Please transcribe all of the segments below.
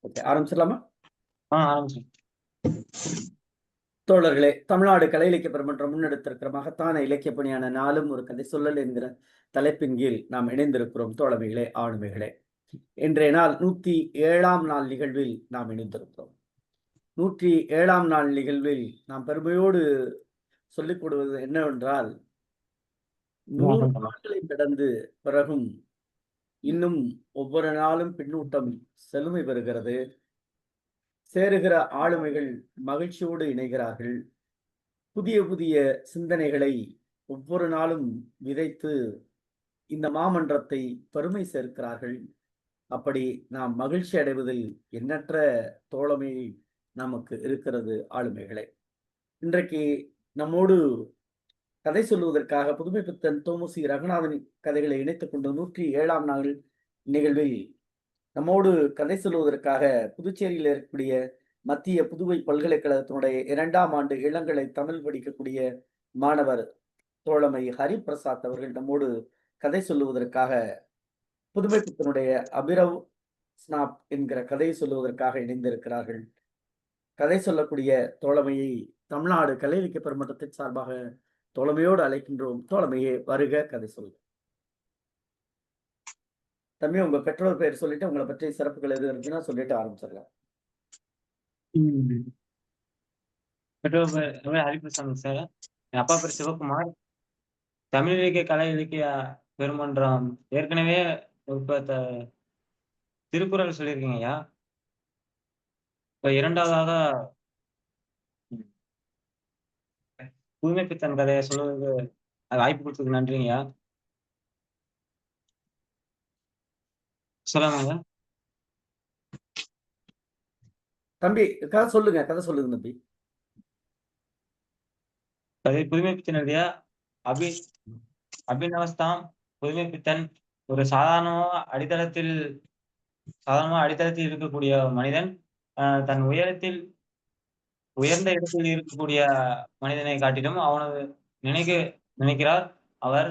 Okay. ஆரம்பிச்சிடலாமா? ஆரம்பிச்சு. தோழர்களே, தமிழ்நாடு கலை இலக்கிய பெருமன்றம் முன்னெடுத்திருக்கிற மகத்தான இலக்கிய பணியான நாளும் ஒரு கதை சொல்லல் என்கிற தலைப்பின் கீழ் நாம் இணைந்திருக்கிறோம் தோழமைகளே, ஆளுமைகளே. இன்றைய நாள் 107ஆம் நாள் நிகழ்வில் நாம் இணைந்திருக்கிறோம். 107ஆம் நாள் நிகழ்வில் நாம் பெருமையோடு சொல்லிக் கொடுவது என்னவென்றால், 100 நாட்களை கடந்து பிறகும் இன்னும் ஒவ்வொரு நாளும் பின்னூட்டம் செழுமை பெறுகிறது. சேருகிற ஆளுமைகள் மகிழ்ச்சியோடு இணைகிறார்கள். புதிய புதிய சிந்தனைகளை ஒவ்வொரு நாளும் விதைத்து இந்த மாமன்றத்தை பெருமை சேர்க்கிறார்கள். அப்படி நாம் மகிழ்ச்சி அடைவதில் எண்ணற்ற தோழமை நமக்கு இருக்கிறது ஆளுமைகளே. இன்றைக்கு நம்மோடு கதை சொல்லுவதற்காக புதுமை பித்தன் தோமுசி ரகுநாதன் கதைகளை இணைத்துக் கொண்டு 107ஆம் நாள் நிகழ்வில் நம்மோடு கதை சொல்லுவதற்காக புதுச்சேரியில் இருக்கக்கூடிய மத்திய புதுவை பல்கலைக்கழகத்தினுடைய 2ஆம் ஆண்டு இளங்கலை தமிழ் படிக்கக்கூடிய மாணவர் தோழமை ஹரிபிரசாத் அவர்கள் நம்மோடு கதை சொல்லுவதற்காக புதுமை பித்தனுடைய அபிரவ் ஸ்னாப் என்கிற கதையை சொல்லுவதற்காக இணைந்திருக்கிறார்கள். கதை சொல்லக்கூடிய தோழமையை தமிழ்நாடு கலை இலக்கிய பெருமன்றத்தின் சார்பாக தோழமையோடு அழைக்கின்றோம். தோழமையே வருக, கதை சொல்லுங்க. தம்பி, உங்க பெற்றோர் பெயர் சொல்லிட்டு உங்களை பற்றி சிறப்புகள் எது இருந்துச்சுன்னா சொல்லிட்டு ஆரம்பிச்சிடலாம். பெற்றோர் பேர் ஹரிபிரசாத் சார். என் அப்பா பேர் சிவகுமார். தமிழ் இலக்கிய கலை இலக்கிய பெருமன்றம் ஏற்கனவே இப்ப திருக்குறள் சொல்லியிருக்கீங்க ஐயா. இப்ப 2வதாக புதுமை பித்தன் கதையை சொல்லுவதற்கு வாய்ப்பு கொடுத்ததுக்கு நன்றிங்கய்யா. சொல்லாமாங்க தம்பி, கதை சொல்லுங்க தம்பி. கதை புதுமை பித்தன் எழுதிய அபிநவஸ்தாம். புதுமை பித்தன் ஒரு சாதாரணமா அடித்தளத்தில் இருக்கக்கூடிய மனிதன் தன் உயர்ந்த இடத்தில் இருக்கக்கூடிய மனிதனை காட்டிலும் அவனது நினைக்கிறார். அவர்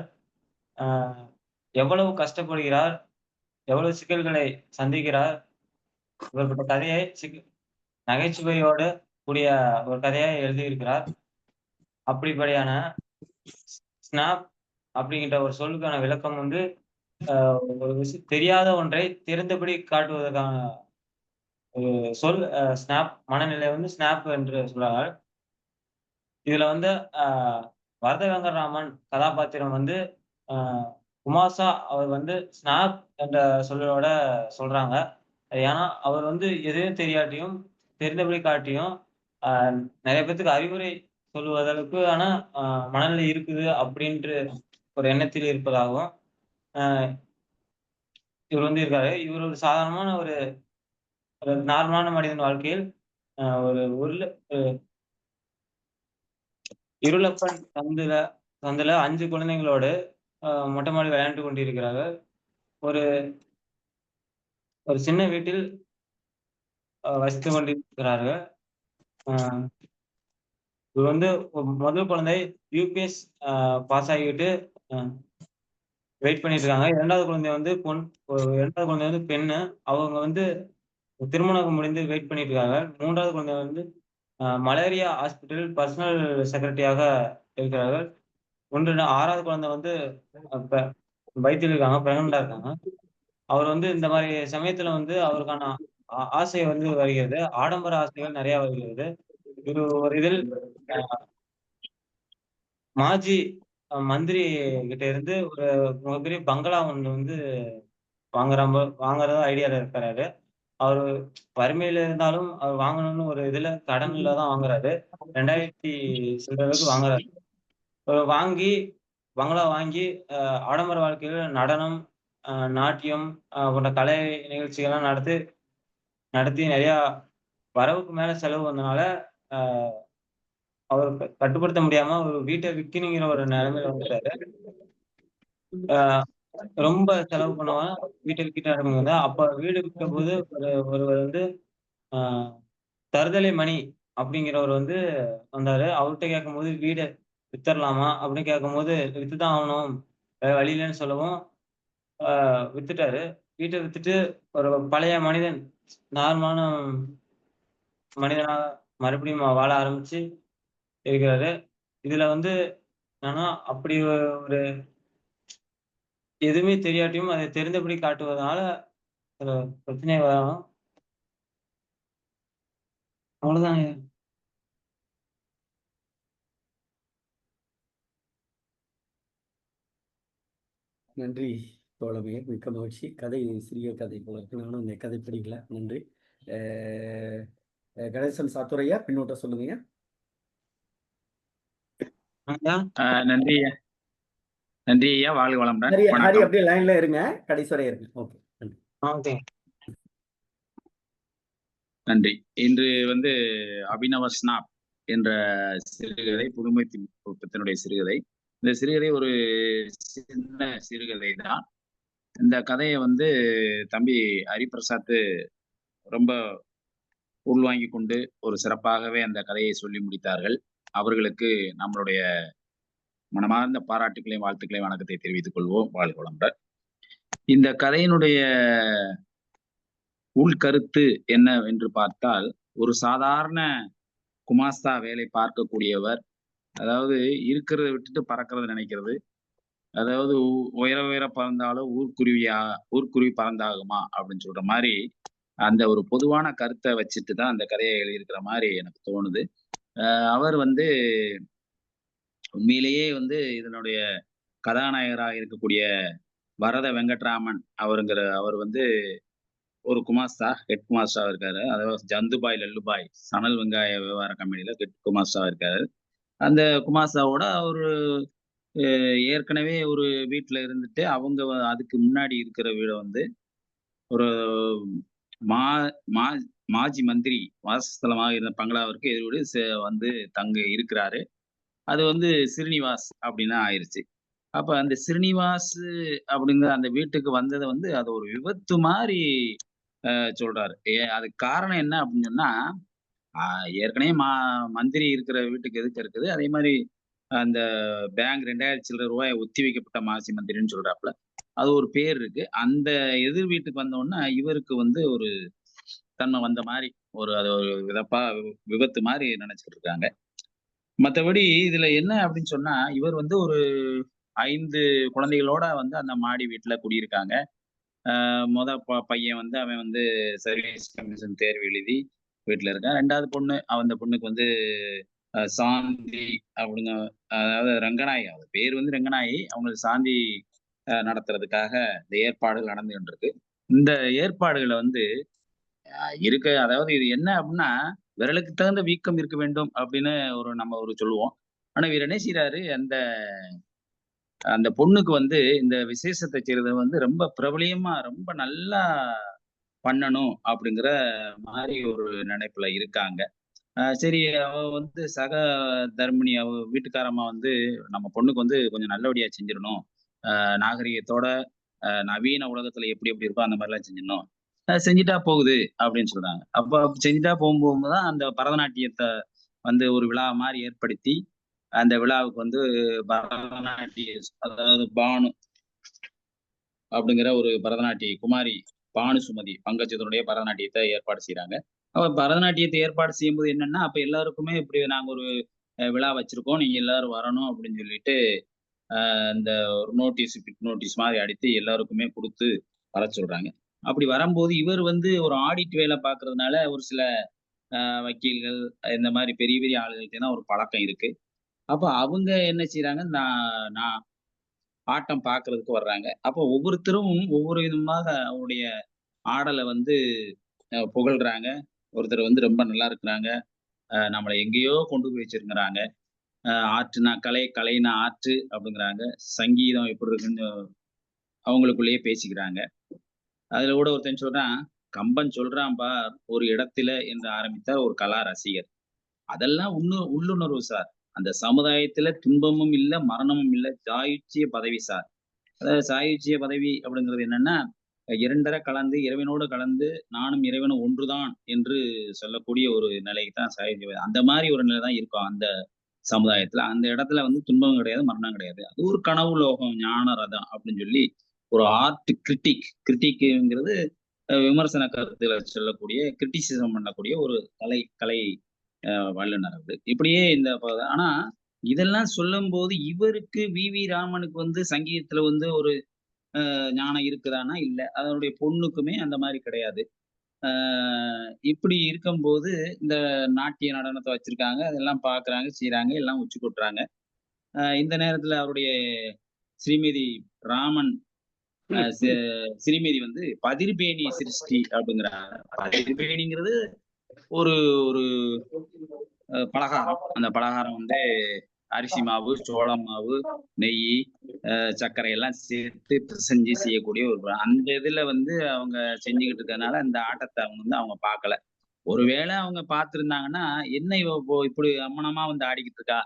எவ்வளவு கஷ்டப்படுகிறார், எவ்வளவு சிக்கல்களை சந்திக்கிறார். இவர்கிட்ட கதையை நகைச்சுவையோடு கூடிய ஒரு கதையை எழுதியிருக்கிறார். அப்படிப்படியான ஸ்னாப் அப்படிங்கிற ஒரு சொல்லுக்கான விளக்கம் வந்து ஒரு தெரியாத ஒன்றை தெரிந்தபடி காட்டுவதற்கான ஒரு சொல். ஸ்னாப் மனநிலை வந்து ஸ்னாப் என்று சொல்றார்கள். இதுல வந்து வரத வெங்கட்ராமன் கதாபாத்திரம் வந்து குமாசா அவர் வந்து ஸ்னாப் என்ற சொல்லோட சொல்றாங்க. ஏன்னா அவர் வந்து எதுவும் தெரியாட்டியும் தெரிந்தபடி காட்டியும் நிறைய பேத்துக்கு அறிவுரை சொல்லுவதற்கு ஆனா மனநிலை இருக்குது அப்படின்ற ஒரு எண்ணத்தில் இருப்பதாகவும் இவர் வந்து இருக்காரு. இவர் ஒரு சாதாரணமான ஒரு நார்மலான மனிதன் வாழ்க்கையில் ஒரு இருளப்பன் சந்துல 5 குழந்தைகளோடு மொட்டை மாடி விளையாண்டு கொண்டிருக்கிறார்கள். ஒரு சின்ன வீட்டில் வசித்துக் கொண்டிருக்கிறார்கள். இவர் வந்து முதல் குழந்தை யூபிஎஸ் பாஸ் ஆகிட்டு வெயிட் பண்ணிட்டு இருக்காங்க. 2வது குழந்தை வந்து பெண்ணு. அவங்க வந்து திருமணம் முடிந்து வெயிட் பண்ணிட்டு இருக்காங்க. 3வது குழந்தை வந்து மலேரியா ஹாஸ்பிட்டல் பர்சனல் செக்ரட்டரியாக இருக்கிறார்கள். 6வது குழந்தை வந்து வயிற்றில் இருக்காங்க, பிரெக்னண்டா இருக்காங்க. அவர் வந்து இந்த மாதிரி சமயத்துல வந்து அவருக்கான ஆசை வந்து வருகிறது. ஆடம்பர ஆசைகள் நிறைய வருகிறது. ஒரு இதில் மாஜி மந்திரி கிட்ட இருந்து ஒரு மிகப்பெரிய பங்களா ஒன்று வந்து வாங்குறதா ஐடியால இருக்கிறாரு. அவரு வறுமையில இருந்தாலும் அவர் வாங்கணும்னு ஒரு இதுல கடன்ல தான் வாங்குறாரு. 2000 சில்லறைக்கு வாங்குறாரு. பங்களா வாங்கி ஆடம்பர வாழ்க்கையில நடனம், நாட்டியம் போன்ற கலை நிகழ்ச்சிகள்லாம் நடத்தி நிறைய வரவுக்கு மேல செலவு வந்தனால அவர் கட்டுப்படுத்த முடியாம ஒரு வீட்டை விக்கணுங்கிற ஒரு நிலைமையில வந்துட்டாரு. ரொம்ப செலவு பண்ணுவாங்க. வீட்டை விக்கிட்டு நடக்குங்க. அப்ப வீடு விற்கும்போது ஒருவர் வந்து தருதலை மணி அப்படிங்கிறவர் வந்து வந்தாரு. அவர்கிட்ட கேட்கும்போது வீட வித்தரலாமா அப்படின்னு கேட்கும்போது வித்துதான் ஆகணும், வேற வழி இல்லைன்னு சொல்லவும் வித்துட்டாரு. வீட்டை வித்துட்டு ஒரு பழைய மனிதன் நார்மலான மனிதனா மறுபடியும் வாழ ஆரம்பிச்சு இருக்கிறாரு. இதுல வந்து என்னன்னா, அப்படி ஒரு எதுவுமே தெரியாட்டியும் அதை தெரிந்தபடி காட்டுவதனால ஒரு பிரச்சனை வரும். அவ்வளவுதாங்க. நன்றி தோழமையே, மிக்க மகிழ்ச்சி. கதை சிறிய கதை போல இருக்கு. நானும் இந்த கதை படிக்கல. நன்றி. கணேசன் சாத்துரையா, பின்னோட்டம் சொல்லுங்க. நன்றி நன்றி ஐயா, வாழ்க வளமுடன். ஹரி வணக்கம். அப்படியே லைன்ல இருங்க, கடைசி வரை இருங்க. ஓகே, நன்றி. நன்றி. இன்று வந்து அபினவ ஸ்னாப் என்ற சிறுகதை, புதுமைத்தினுடைய சிறுகதை. இந்த சிறுகதை ஒரு சின்ன சிறுகதை தான். இந்த கதையை வந்து தம்பி ஹரிபிரசாத் ரொம்ப உள்வாங்கி கொண்டு ஒரு சிறப்பாகவே அந்த கதையை சொல்லி முடித்தார்கள். அவர்களுக்கு நம்மளுடைய மனமார்ந்த பாராட்டுகளையும் வாழ்த்துக்களையும் வணக்கத்தை தெரிவித்துக் கொள்வோம். வாழ்க வளமுடன். இந்த கதையினுடைய உள்கருத்து என்ன என்று பார்த்தால், ஒரு சாதாரண குமாஸ்தா வேலை பார்க்கக்கூடியவர், அதாவது இருக்கிறத விட்டுட்டு பறக்கிறத நினைக்கிறது, அதாவது உயர உயர பறந்தாலும் ஊர்க்குருவி பறந்தாகுமா அப்படின்னு சொல்ற மாதிரி, அந்த ஒரு பொதுவான கருத்தை வச்சுட்டு தான் அந்த கதையை எழுதியிருக்கிற மாதிரி எனக்கு தோணுது. அவர் வந்து உண்மையிலேயே வந்து இதனுடைய கதாநாயகராக இருக்கக்கூடிய வரத வெங்கட்ராமன் அவர் வந்து ஒரு குமாஸ்தா, ஹெட் குமாஸ்தா இருக்காரு. அதாவது ஜந்துபாய் லல்லுபாய் சணல் வெங்காய வியாபார கம்பெனில ஹெட் குமாஸ்தா இருக்காரு. அந்த குமாஸ்தாவோட அவரு ஏற்கனவே ஒரு வீட்டுல இருந்துட்டு, அவங்க அதுக்கு முன்னாடி இருக்கிற வீட வந்து ஒரு மா மா மாஜி மந்திரி வாசஸ்தலமாக இருந்த பங்களாவிற்கு எதிரோடு வந்து தங்க இருக்கிறாரு. அது வந்து ஸ்ரீனிவாஸ் அப்படின்னு ஆயிருச்சு. அப்ப அந்த ஸ்ரீனிவாஸ் அப்படிங்கிற அந்த வீட்டுக்கு வந்ததை வந்து அது ஒரு விபத்து மாதிரி சொல்றாரு. அதுக்கு காரணம் என்ன அப்படின்னு சொன்னா, ஏற்கனவே மந்திரி இருக்கிற வீட்டுக்கு எதுக்கு இருக்குது, அதே மாதிரி அந்த பேங்க் 2000 சில்லற ரூபாய் ஒத்தி வைக்கப்பட்ட மாசி மந்திரின்னு சொல்றாப்புல. அது ஒரு பேர் இருக்கு. அந்த எதிர் வீட்டுக்கு வந்த உடனே இவருக்கு வந்து ஒரு தன்மை வந்த மாதிரி அது ஒரு விபத்து மாதிரி நினைச்சிட்டு இருக்காங்க. மற்றபடி இதுல என்ன அப்படின்னு சொன்னா, இவர் வந்து ஒரு 5 குழந்தைகளோட வந்து அந்த மாடி வீட்டுல குடியிருக்காங்க. மொத பையன் வந்து அவன் வந்து சர்வீஸ் கமிஷன் தேர்வு எழுதி வீட்டுல இருக்கான். 2வது பொண்ணு, அந்த பொண்ணுக்கு வந்து சாந்தி அப்படிங்க, அதாவது ரங்கநாயகி, அவங்க பேர் வந்து ரங்கநாயகி. அவங்களுக்கு சாந்தி நடத்துறதுக்காக இந்த ஏற்பாடுகள் நடந்துகிட்டு இருக்கு. இந்த ஏற்பாடுகளை வந்து அதாவது இது என்ன அப்படின்னா, விரலுக்கு தகுந்த வீக்கம் இருக்க வேண்டும் அப்படின்னு நம்ம சொல்லுவோம். ஆனா இவர் என்ன செய்யறாரு, அந்த பொண்ணுக்கு வந்து இந்த விசேஷத்தை செய்யறது வந்து ரொம்ப பிரபலியமா ரொம்ப நல்லா பண்ணணும் அப்படிங்கிற மாதிரி ஒரு நினைப்புல இருக்காங்க. சரி, அவ வந்து சக தர்மிணி, அவ வீட்டுக்காரம்மா வந்து நம்ம பொண்ணுக்கு வந்து கொஞ்சம் நல்லபடியா செஞ்சிடணும், நாகரிகத்தோட நவீன உலகத்துல எப்படி எப்படி இருக்கோ அந்த மாதிரிலாம் செஞ்சிடணும், செஞ்சுட்டா போகுது அப்படின்னு சொல்றாங்க. அப்ப செஞ்சுட்டா போகும்போதுதான் அந்த பரதநாட்டியத்தை வந்து ஒரு விழா மாதிரி ஏற்படுத்தி, அந்த விழாவுக்கு வந்து பரதநாட்டிய, அதாவது பானு அப்படிங்கிற ஒரு பரதநாட்டிய குமாரி, பானு சுமதி பங்கஜத்தினுடைய பரதநாட்டியத்தை ஏற்பாடு செய்யறாங்க. அப்ப பரதநாட்டியத்தை ஏற்பாடு செய்யும்போது என்னன்னா, அப்ப எல்லாருக்குமே இப்படி நாங்க ஒரு விழா வச்சிருக்கோம், நீங்க எல்லாரும் வரணும் அப்படின்னு சொல்லிட்டு இந்த ஒரு நோட்டீஸ் மாதிரி அடித்து எல்லாருக்குமே கொடுத்து வர சொல்றாங்க. அப்படி வரும்போது இவர் வந்து ஒரு ஆடிட் வேலை பார்க்கறதுனால ஒரு சில வக்கீல்கள், இந்த மாதிரி பெரிய பெரிய ஆளுகளுக்கு தான் ஒரு பழக்கம் இருக்கு. அப்ப அவங்க என்ன செய்யறாங்க, நான் ஆட்டம் பார்க்கறதுக்கு வர்றாங்க. அப்போ ஒவ்வொருத்தரும் ஒவ்வொரு விதமாக அவருடைய ஆடலை வந்து புகழ்றாங்க. ஒருத்தர் வந்து ரொம்ப நல்லா இருக்கிறாங்க, நம்மளை எங்கேயோ கொண்டு போய் வச்சிருக்கிறாங்க, ஆற்றுனா கலை, கலைனா ஆற்று அப்படிங்கிறாங்க, சங்கீதம் எப்படி இருக்குன்னு அவங்களுக்குள்ளேயே பேசிக்கிறாங்க. அதுல கூட ஒருத்தன் சொல்றான், கம்பன் சொல்றான் பார் ஒரு இடத்துல என்று ஆரம்பித்த ஒரு கலா ரசிகர். அதெல்லாம் உள்ளுணர்வு சார். அந்த சமுதாயத்துல துன்பமும் இல்ல, மரணமும் இல்ல, சாயுச்சிய பதவி சார். அதாவது சாயுச்சிய பதவி அப்படிங்கிறது என்னன்னா, இரண்டரை கலந்து இறைவனோடு கலந்து நானும் இறைவனும் ஒன்றுதான் என்று சொல்லக்கூடிய ஒரு நிலைக்கு தான் சாயுச்சிய, அந்த மாதிரி ஒரு நிலை தான் இருக்கும் அந்த சமுதாயத்துல. அந்த இடத்துல வந்து துன்பம் கிடையாது, மரணம் கிடையாது. அது ஒரு கனவு லோகம், ஞான ரதம் அப்படின்னு சொல்லி ஒரு ஆர்ட் கிரிட்டிக்ங்கிறது விமர்சன கருத்துல சொல்லக்கூடிய கிரிட்டிசிசம் பண்ணக்கூடிய ஒரு கலை வல்லுநர் அவரு. இப்படியே ஆனா இதெல்லாம் சொல்லும்போது இவருக்கு வி ராமனுக்கு வந்து சங்கீதத்துல வந்து ஒரு ஞானம் இருக்குதான்னா இல்ல. அதனுடைய பொண்ணுக்குமே அந்த மாதிரி கிடையாது. இப்படி இருக்கும்போது இந்த நாட்டிய நடனத்தை வச்சிருக்காங்க. அதெல்லாம் பார்க்குறாங்க, செய்றாங்க, எல்லாம் உச்சி கொட்டுறாங்க. இந்த நேரத்துல அவருடைய ஸ்ரீமதி ராமன் ஸ்ரீமதி வந்து பதிர்பேணி சிருஷ்டி அப்படிங்கிறாங்க. பதிர்பேணிங்கிறது ஒரு ஒரு பலகாரம். அந்த பலகாரம் வந்து அரிசி மாவு, சோள மாவு, நெய், சர்க்கரை எல்லாம் சேர்த்து பிசைஞ்சு செய்யக்கூடிய அந்த இதுல வந்து அவங்க செஞ்சுக்கிட்டு இருக்கறதுனால அந்த ஆட்டத்தை அவங்க பார்க்கல. ஒருவேளை அவங்க பார்த்திருந்தாங்கன்னா, என்ன இவ இப்போ இப்படி அம்மனமா வந்து ஆடிக்கிட்டு இருக்கா?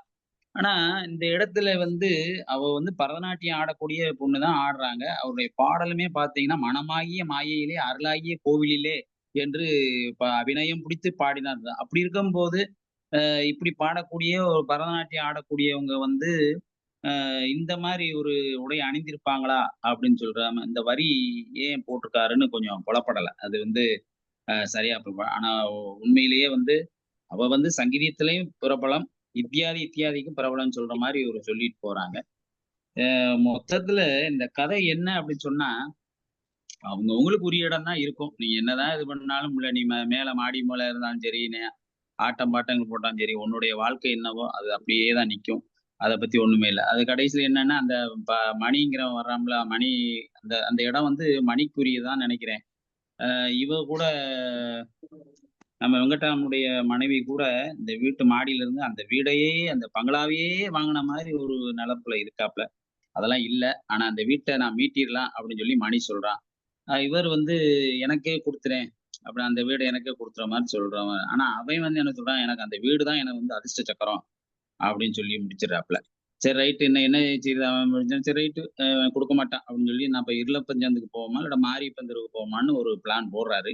ஆனா இந்த இடத்துல வந்து அவ வந்து பரதநாட்டியம் ஆடக்கூடிய பொண்ணு தான் ஆடுறாங்க. அவருடைய பாடலுமே பார்த்தீங்கன்னா, "மனமாகிய மாயையிலே அருளாகிய கோவிலிலே" என்று அபிநயம் பிடித்து பாடினார். அப்படி இருக்கும்போது இப்படி பாடக்கூடிய ஒரு பரதநாட்டியம் ஆடக்கூடியவங்க வந்து இந்த மாரி ஒரு உடை அணிந்திருப்பாங்களா? அப்படின்னு இந்த வரி ஏன் போட்டிருக்காருன்னு கொஞ்சம் புலப்படல. அது வந்து சரியா ஆனா உண்மையிலேயே வந்து அவ வந்து சங்கீதத்திலயும் பிரபலம், இத்தியாதிக்கும் பிரபலம்னு சொல்ற மாரி ஒரு சொல்லிட்டு போறாங்க. மொத்தத்துல இந்த கதை என்ன அப்படின்னு சொன்னா, அவங்கவங்களுக்கு உரிய இடம் தான் இருக்கும். நீங்க என்னதான் இது பண்ணாலும் இல்ல, நீ மேல மாடி மேல இருந்தாலும் சரி, ஆட்டம் பாட்டங்கள் போட்டாலும் சரி, உன்னுடைய வாழ்க்கை என்னவோ அது அப்படியே தான் நிக்கும். அத பத்தி ஒண்ணுமே இல்ல. அது கடைசியில என்னன்னா, அந்த மணிங்கிறவன் வர்றான்ல, மணி அந்த அந்த இடம் வந்து மணிக்குரியதான்னு நெனைக்கிறேன். இவ கூட நம்ம வெங்கட்ராமனுடைய மனைவி கூட இந்த வீட்டு மாடியில இருந்து அந்த வீடையே, அந்த பங்களாவையே வாங்குன மாரி ஒரு நெனப்புல இருக்காப்ல. அதெல்லாம் இல்ல. ஆனா அந்த வீட்ட நான் மீட்டிறலாம் அப்படின்னு சொல்லி மணி சொல்றான். இவர் வந்து எனக்கே குடுத்துறேன். அப்படி அந்த வீட எனக்கே குடுத்துற மாரி சொல்றவன். ஆனா அவன் வந்து என்ன சொல்றான், எனக்கு அந்த வீடு தான் எனக்கு வந்து அதிர்ஷ்ட சக்கரம் அப்படின்னு சொல்லி முடிச்சிடுறாப்ல. சரி ரைட் என்ன என்ன செய்யுது அவன் முடிஞ்சான். சரி ரைட்டு குடுக்க மாட்டான் அப்படின்னு சொல்லி நான் இப்ப இருளப்பஞ்சந்துக்கு போவோமா, இல்ல மாரியப்பன் தெருவுக்கு போவோமான்னு ஒரு பிளான் போடுறாரு.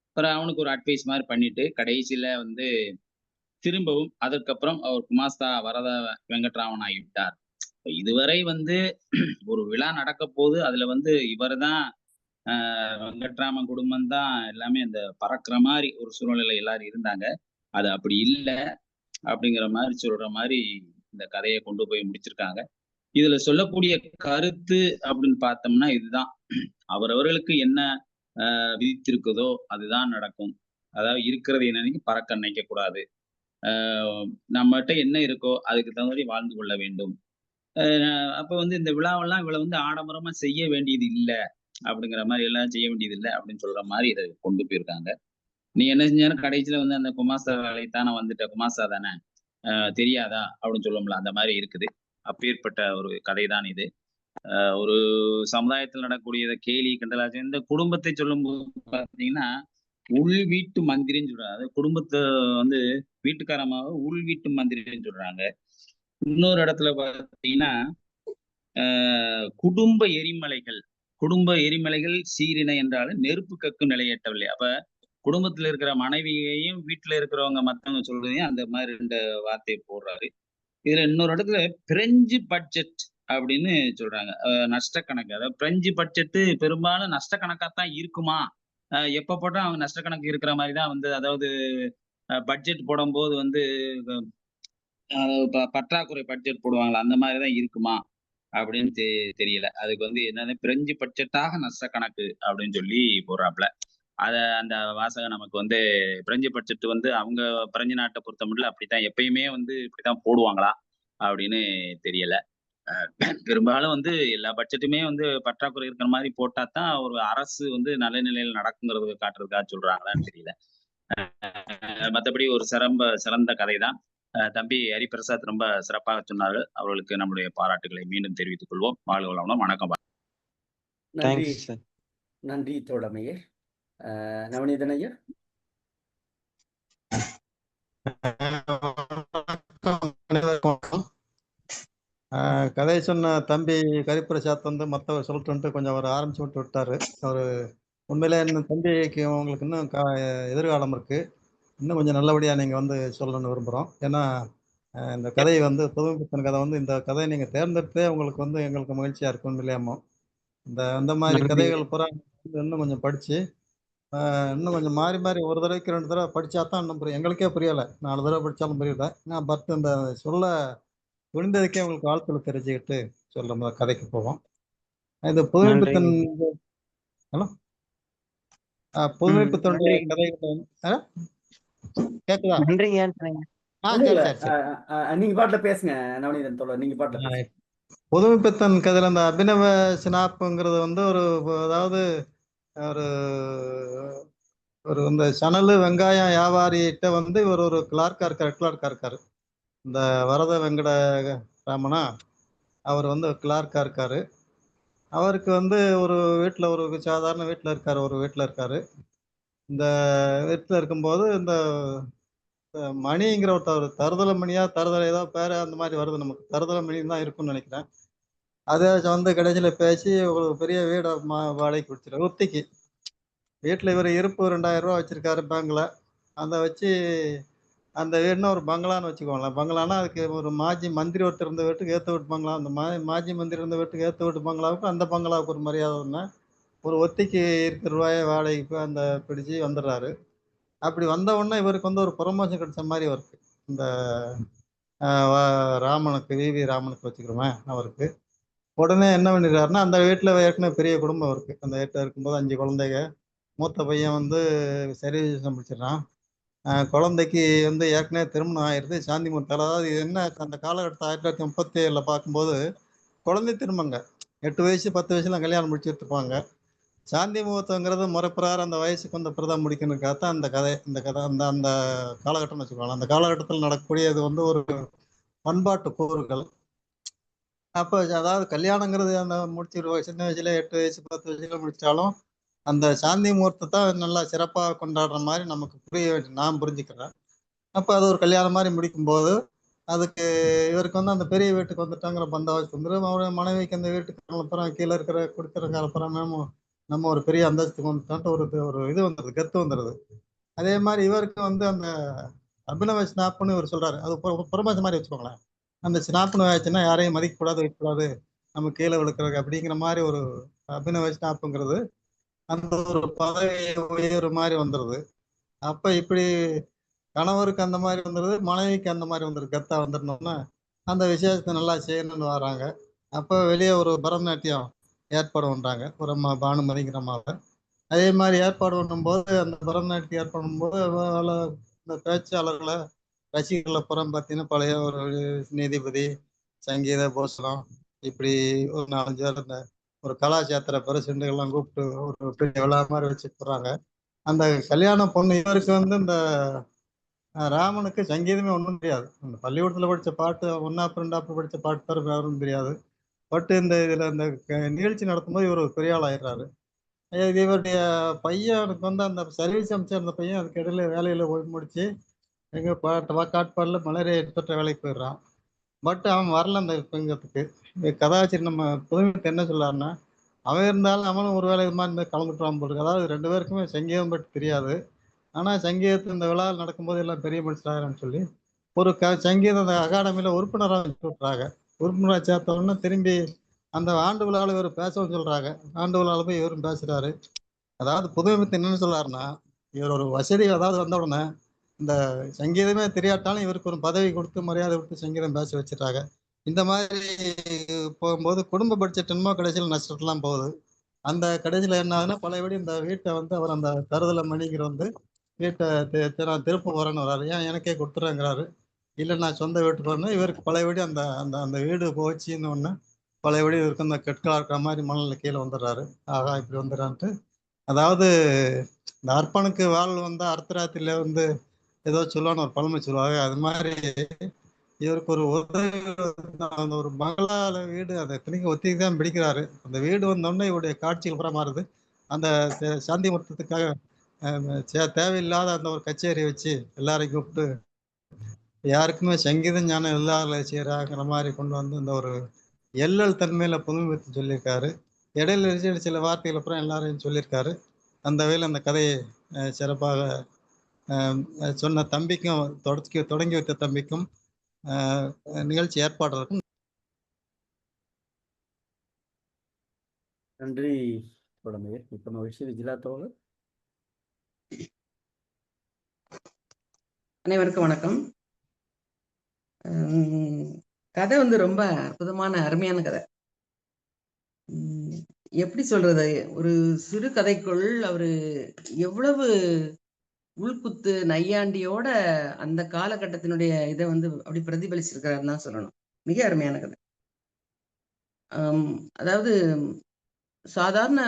அப்புறம் அவனுக்கு ஒரு அட்வைஸ் மாரி பண்ணிட்டு, கடைசியில வந்து திரும்பவும் அதற்கப்புறம் அவர் குமாஸ்தா வரத வெங்கட்ராமன் ஆகிவிட்டார். இதுவரை வந்து ஒரு விழா நடக்கப்போது, அதுல வந்து இவரு தான் வெங்கட்ராமன் குடும்பம் தான் எல்லாமே அந்த பறக்கிற மாரி ஒரு சூழ்நிலையில எல்லாரும் இருந்தாங்க. அது அப்படி இல்ல, அப்படிங்கிற மாரி சொல்ற மாரி இந்த கதைய கொண்டு போய் முடிச்சிருக்காங்க. இதுல சொல்லக்கூடிய கருத்து அப்படின்னு பார்த்தோம்னா இதுதான். அவரவர்களுக்கு என்ன விதித்திருக்குதோ அதுதான் நடக்கும். அதாவது இருக்கிறதை நினைத்து பறக்க நினைக்கக்கூடாது. நம்மட்ட என்ன இருக்கோ அதுக்கு தகுந்த மாரி வாழ்ந்து கொள்ள வேண்டும். அ அப்ப வந்து இந்த விழாவெல்லாம் இவள வந்து ஆடம்பரமா செய்ய வேண்டியது இல்ல. அப்படிங்கிற மாரி எல்லாம் செய்ய வேண்டியது இல்ல அப்படின்னு சொல்ற மாரி இத கொண்டு போயிருக்காங்க. நீ என்ன செஞ்சாலும் கடைசியில வந்து அந்த குமாஸ்தா வேலைக்கு தானே வந்துட்ட, குமாஸ்தா தானே தெரியாதா? அப்படின்னு சொல்லுவோம்ல அந்த மாரி இருக்குது. அப்பேற்பட்ட ஒரு கதை தான் இது. ஒரு சமுதாயத்தில் நடக்கக்கூடியத கேலி, கிண்டலாச்சு இந்த குடும்பத்தை சொல்லும்போது பார்த்தீங்கன்னா, உள் வீட்டு மந்திரின்னு சொல்றாங்க. அதாவது குடும்பத்த வந்து வீட்டுக்காரம்மாவ உள் வீட்டு மந்திரின்னு சொல்றாங்க. இன்னொரு இடத்துல பார்த்தீங்கன்னா, குடும்ப எரிமலைகள் சீரினை என்றாலும் நெருப்பு கக்கும் நிலையற்றவில்லை. அப்ப குடும்பத்துல இருக்கிற மனைவியையும், வீட்ல இருக்கிறவங்க மத்தவங்க சொல்றதையும் அந்த மாரி 2 வார்த்தைய போடுறாரு. இதுல இன்னொரு இடத்துல பிரெஞ்சு பட்ஜெட் அப்படின்னு சொல்றாங்க. நஷ்ட கணக்கு. அதாவது பிரெஞ்சு பட்ஜெட்டு பெரும்பாலும் நஷ்ட கணக்கா தான் இருக்குமா? எப்ப போட்டா அவங்க நஷ்ட கணக்கு இருக்கிற மாரி தான் வந்து அதாவது பட்ஜெட் போடும்போது வந்து அ பற்றாக்குறை பட்ஜெட் போடுவாங்கல்ல, அந்த மாரி தான் இருக்குமா? அப்படின்னு தெரியல. அதுக்கு வந்து என்னது பிரெஞ்சு பட்ஜெட்டாக நஷ்ட கணக்கு அப்படின்னு சொல்லி போடுறாப்ல. அந்த வாசகம் நமக்கு வந்து பிரெஞ்சு பட்ஜெட் வந்து அவங்க பிரெஞ்சு நாட்ட பொறுத்தமட்டுல அப்படித்தான் எப்பயுமே வந்து இப்படித்தான் போடுவாங்களா? அப்படின்னு தெரியல. பெரும்பாலும் வந்து எல்லா பட்ஜெட்டுமே வந்து பற்றாக்குறை இருக்கிற மாரி போட்டா தான் ஒரு அரசு வந்து நல்ல நிலையில நடக்குங்கிறது காட்டுறதுக்காக சொல்றாங்களான்னு தெரியல. மத்தபடி ஒரு சிறந்த கதை தான். தம்பி ஹரிபிரசாத் ரொம்ப சிறப்பாக சொன்னார்கள். அவர்களுக்கு நம்முடைய பாராட்டுகளை மீண்டும் தெரிவித்துக் கொள்வோம். வாழ்க வளமுடன். வணக்கம். நன்றி, தேங்க்ஸ் சார். நன்றி தோழமையே. நவநீதன் ஐயா. கதை சொன்ன தம்பி ஹரிபிரசாத் வந்து மற்றவர் சொல்லட்டுன்ட்டு கொஞ்சம் அவர் ஆரம்பிச்சு விட்டாரு. அவர் உண்மையிலே இந்த தம்பிக்கு உங்களுக்கு இன்னும் எதிர்காலம் இருக்கு. இன்னும் கொஞ்சம் நல்லபடியாக நீங்கள் வந்து சொல்லணும்னு விரும்புகிறோம். ஏன்னா இந்த கதை வந்து புதுமைப்பித்தன் கதை வந்து இந்த கதையை நீங்கள் தேர்ந்தெடுத்தே உங்களுக்கு வந்து எங்களுக்கு மகிழ்ச்சியாக இருக்கும் இல்லையாமோ. அந்த மாதிரி நன்றி. கதைகள் பூரா இன்னும் கொஞ்சம் படிச்சு இன்னும் கொஞ்சம் மாறி மாறி ஒரு தடவைக்கு 2 தடவை படிச்சா தான் இன்னும் புரியும். எங்களுக்கே புரியல. 4 தடவை படிச்சாலும் புரியல. நான் அந்த சொல்ல துணிந்ததுக்கே உங்களுக்கு வாழ்த்துக்கள தெரிஞ்சுக்கிட்டு சொல்ற கதைக்கு போவோம். இந்த புதுமைப்பித்தன் நன்றிங்க. ஹலோ? புதுமைப்பித்தனுடைய நன்றிங்க. கதைகள் கேக்குதா? நன்றிங்கன்னு சொன்னீங்க. ஒண்ணும் சரி, இல்ல. சரி, சரி. நீங்க பாட்டுல பேசுங்க நவநீதன் தோழர். நீங்க பாட்டுல ஆ, பேசுங்க. புதுமைப்பித்தன் கதையில அந்த அபினவ சினாப்புங்கிறது வந்து அதாவது ஒரு ஒரு இந்த சணலு, வெங்காயம் வியாபாரிகிட்ட வந்து இவர் ஒரு கிளார்க்கா இருக்காரு. இந்த வரத வெங்கட ராமனா, அவர் வந்து கிளார்க்கா இருக்காரு. அவருக்கு வந்து ஒரு வீட்ல ஒரு சாதாரண வீட்ல இருக்காரு. ஒரு வீட்ல இருக்காரு. இந்த வீட்ல இருக்கும்போது இந்த மணிங்கிற ஒருத்தர் தருதல மணியா, தருதல ஏதோ பேரு அந்த மாரி வருது நமக்கு. தருதல மணின்னு தான் இருக்கும்னு நெனைக்கிறேன். அத வந்து கடைசியில பேசி ஒரு பெரிய வீட வாடகைக்கு குடுத்துட்டாரு. ஒத்திக்கு. வீட்ல இவரு இருப்பு ரூ. 2000 வச்சிருக்காரு பேங்க்ல. அத வச்சு அந்த வீடுனா ஒரு பங்களான்னு வச்சுக்கோங்களேன். பங்களான்னா அதுக்கு ஒரு மாஜி மந்திரி ஒருத்தர் இருந்த வீட்டுக்கு ஏத்த வீட்டு பங்களா. அந்த மாஜி மந்திரி இருந்த வீட்டுக்கு ஏத்த வீட்டு பங்களாவுக்கு, அந்த பங்களாவுக்கு ஒரு மரியாதை ஒண்ணு. ஒரு ஒத்திக்கு இருக்கிற ரூபாய வாடகைக்கு அந்த பிடிச்சு வந்துடுறாரு. அப்படி வந்த உடனே இவருக்கு வந்து ஒரு புரமோஷன் கிடைச்ச மாரி அவருக்கு. இந்த அ வ ராமனுக்கு, வி.வி. ராமனுக்கு வச்சுக்கிறோமே அவருக்கு. உடனே என்ன பண்ணிடுறாருன்னா, அந்த வீட்ல ஏற்கனவே பெரிய குடும்பம் அவருக்கு. அந்த வீட்ல இருக்கும்போது 5 குழந்தைக. மூத்த பையன் வந்து சர்வீஸ் முடிச்சிடுறான். குழந்தைக்கு வந்து ஏற்கனவே திருமணம் ஆயிருது. சாந்தி முகூர்த்தம் அதாவது இது என்ன அந்த காலகட்டத்துல 1937ல பார்க்கும்போது, குழந்தை திருமணங்க. 8 வயசு, 10 வயசுலாம் கல்யாணம் முடிச்சு வச்சுருப்பாங்க. சாந்தி முகூர்த்தங்கிறது முறைப்பிரகாரம் அந்த வயசுக்கு வந்த பிறகு தான் முடிக்கணுங்கிறதுக்காக தான் அந்த கதை. இந்த கதை அந்த அந்த காலகட்டம்னு வச்சுக்கோங்களேன். அந்த காலகட்டத்தில நடக்கக்கூடியது வந்து ஒரு பண்பாட்டு கூறுகள். அப்ப அதாவது கல்யாணங்கிறது அந்த முடிச்சிருவோம். சின்ன வயசுல 8 வயசு, 10 வயசுல முடிச்சாலும், அந்த சாந்தி முகூர்த்தத்த நல்லா சிறப்பா கொண்டாடுற மாரி நமக்கு நான் புரிஞ்சுக்கிறேன். அப்ப அது ஒரு கல்யாணம் மாரி முடிக்கும்போது, அதுக்கு இவருக்கு வந்து அந்த பெரிய வீட்டுக்கு வந்துட்டாங்கிற பந்தாவாசி வந்துரும். அவரு மனைவிக்கு அந்த வீட்டுக்கு அப்புறம் கீழ இருக்கிற குடித்தனக்கார அப்புறம் நம்ம ஒரு பெரிய அந்தஸ்துக்கு வந்துட்டோன்ட்டு ஒரு ஒரு இது வந்துருது, கெத்து வந்துருது. அதே மாரி இவருக்கு வந்து அந்த அபினவ ஸ்நாப்புன்னு இவரு சொல்றாரு. அது புறமாச்ச மாரி வச்சுக்கோங்களேன். அந்த ஸ்நாப்புன்னு ஆச்சுன்னா யாரையும் மதிக்கக்கூடாது, வைக்கக்கூடாது. நம்ம கீழ விழுக்கிறது அப்படிங்கிற மாரி ஒரு அபினவ ஸ்நாப்புங்கிறது, அந்த ஒரு பதவி உயர்வு மாரி வந்துருது. அப்ப இப்படி கணவருக்கு அந்த மாரி வந்துருது, மனைவிக்கு அந்த மாரி வந்துருது. கெத்தா வந்துரணும்னா, அந்த விசேஷத்த நல்லா செய்யணும்னு வராங்க. அப்ப வெளிய ஒரு பரதநாட்டியம் ஏற்பாடு பண்றாங்க. ஒரு பானுமதிங்கிற அம்மாவ. அதே மாரி ஏற்பாடு பண்ணும்போது, அந்த பரதநாட்டியம் ஏற்பாடு பண்ணும்போது, இந்த பேச்சாளர்கள, ரசிகர்கள புறம் பார்த்தீங்கன்னா, பழைய ஒரு நீதிபதி, சங்கீத பூஷணம், இப்படி ஒரு 4, 5 பேர் இந்த ஒரு கலாஷேத்திர பிரசிடென்ட்கள்லாம் கூப்பிட்டு ஒரு பெரிய விழா மாரி வச்சு போடுறாங்க. அந்த கல்யாண பொண்ணு இவருக்கு வந்து இந்த ராமனுக்கு சங்கீதமே ஒண்ணும் தெரியாது. அந்த பள்ளிக்கூடத்துல படிச்ச பாட்டு 1ஆப், 2ஆப் படிச்ச பாட்டு தவிர வேற ஒண்ணும் தெரியாது. பட் இந்த இதுல இந்த நிகழ்ச்சி நடத்தும்போது இவரு ஒரு பெரிய ஆள் ஆயிடுறாரு. இது இவருடைய பையனுக்கு வந்து அந்த சர்வீஸ் அமைச்சர் அந்த பையன் அதுக்கு இடையில வேலையில போய் முடிச்சு, எங்க காட்பாடில மலேரியா தொற்ற வேலைக்கு போயிடுறான். பட் அவன் வரல அந்த பங்கத்துக்கு. கதாசிரியர் நம்ம புதுமைப்பித்தன் என்ன சொல்றாருன்னா, அவன் இருந்தாலும் அவனும் ஒரு வேளை இது மாரி கலந்துக்குவான் போல இருக்கு. அதாவது 2 பேருக்குமே சங்கீதம் பற்றி தெரியாது. ஆனா சங்கீதத்துல இந்த விழா நடக்கும்போது எல்லாம் பெரிய மனுஷராகிறன்னு சொல்லி, ஒரு சங்கீத அந்த அகாடமியில உறுப்பினரா வச்சு விட்றாங்க. உறுப்பினரா சேர்த்த உடனே திரும்பி அந்த ஆண்டு விழாவுல இவரு பேசவும் சொல்றாங்க. ஆண்டு விழாவுல போய் இவரும் பேசுறாரு. அதாவது புதுமைப்பித்தன் என்னன்னு சொல்றாருன்னா, இவர் ஒரு வசதி அதாவது வந்த உடனே, இந்த சங்கீதமே தெரியாட்டாலும் இவருக்கு ஒரு பதவி குடுத்து, மரியாதை குடுத்து சங்கீதம் பேச வச்சுட்டாங்க. இந்த மாதிரி போகும்போது குடும்ப பட்ஜெட் என்னமோ கடைசியில நஷ்டத்துலாம் போகுது. அந்த கடைசியில என்ன ஆகுதுன்னா, பழையபடி இந்த வீட்ட வந்து அவர் அந்த தருதல மணிங்கிறவர் வந்து வீட்ட நான் திருப்ப போறேன்னு வர்றாரு. ஏன் எனக்கே குடுத்துறேங்கிறாரு. இல்ல நான் சொந்த வீட்டுக்கு வரணும். இவருக்கு பழையபடி அந்த அந்த அந்த வீடு போச்சுன்ன உடனே, பழையபடி இவருக்கு அந்த கற்களா இருக்கிற மாரி மணல்ல கீழ வந்துடுறாரு. ஆஹா! இப்படி வந்துறான்ட்டு அதாவது இந்த அர்ப்பனுக்கு வாள் வந்தா அர்த்தராத்திரில வந்து ஏதோ சொல்லுவான்னு ஒரு பழமொழி சொல்லுவாங்க. அது மாரி இவருக்கு ஒரு உதவி அந்த ஒரு பங்களால வீடு அத இத்தனைக்கும் ஒத்திக்கு தான் பிடிக்கிறாரு. அந்த வீடு வந்தோனே இவருடைய காட்சிகள் பூரா மாறுது. அந்த சாந்தி முகூர்த்தத்துக்காக தேவையில்லாத அந்த ஒரு கச்சேரி வச்சு எல்லாரையும் கூப்பிட்டு யாருக்குமே சங்கீதம் ஞானம் இல்லாத செய்றாங்கிற மாரி கொண்டு வந்து இந்த ஒரு எள்ளல் தன்மையில புதுமைப்பித்தன் சொல்லியிருக்காரு. இடையில சில வார்த்தைகள் அப்புறம் எல்லாரையும் சொல்லியிருக்காரு. அந்த வகையில அந்த கதையை சிறப்பாக சொன்ன தம்பிக்கும் தொடங்கி வைத்த தம்பிக்கும் அ நிகழ்ச்சி ஏற்பாட்டாளருக்கும் நன்றி தோழமையே, மிக்க மகிழ்ச்சி. விஜிலா தோழர். அனைவருக்கும் வணக்கம். கதை வந்து ரொம்ப அற்புதமான அருமையான கதை. எப்படி சொல்றது, ஒரு சிறு கதைக்குள் அவரு எவ்வளவு உள்குத்து நையாண்டியோட அந்த காலகட்டத்தினுடைய இதை வந்து அப்படி பிரதிபலிச்சிருக்கிறாருன்னு தான் சொல்லணும். மிக அருமையான கதை. அதாவது சாதாரண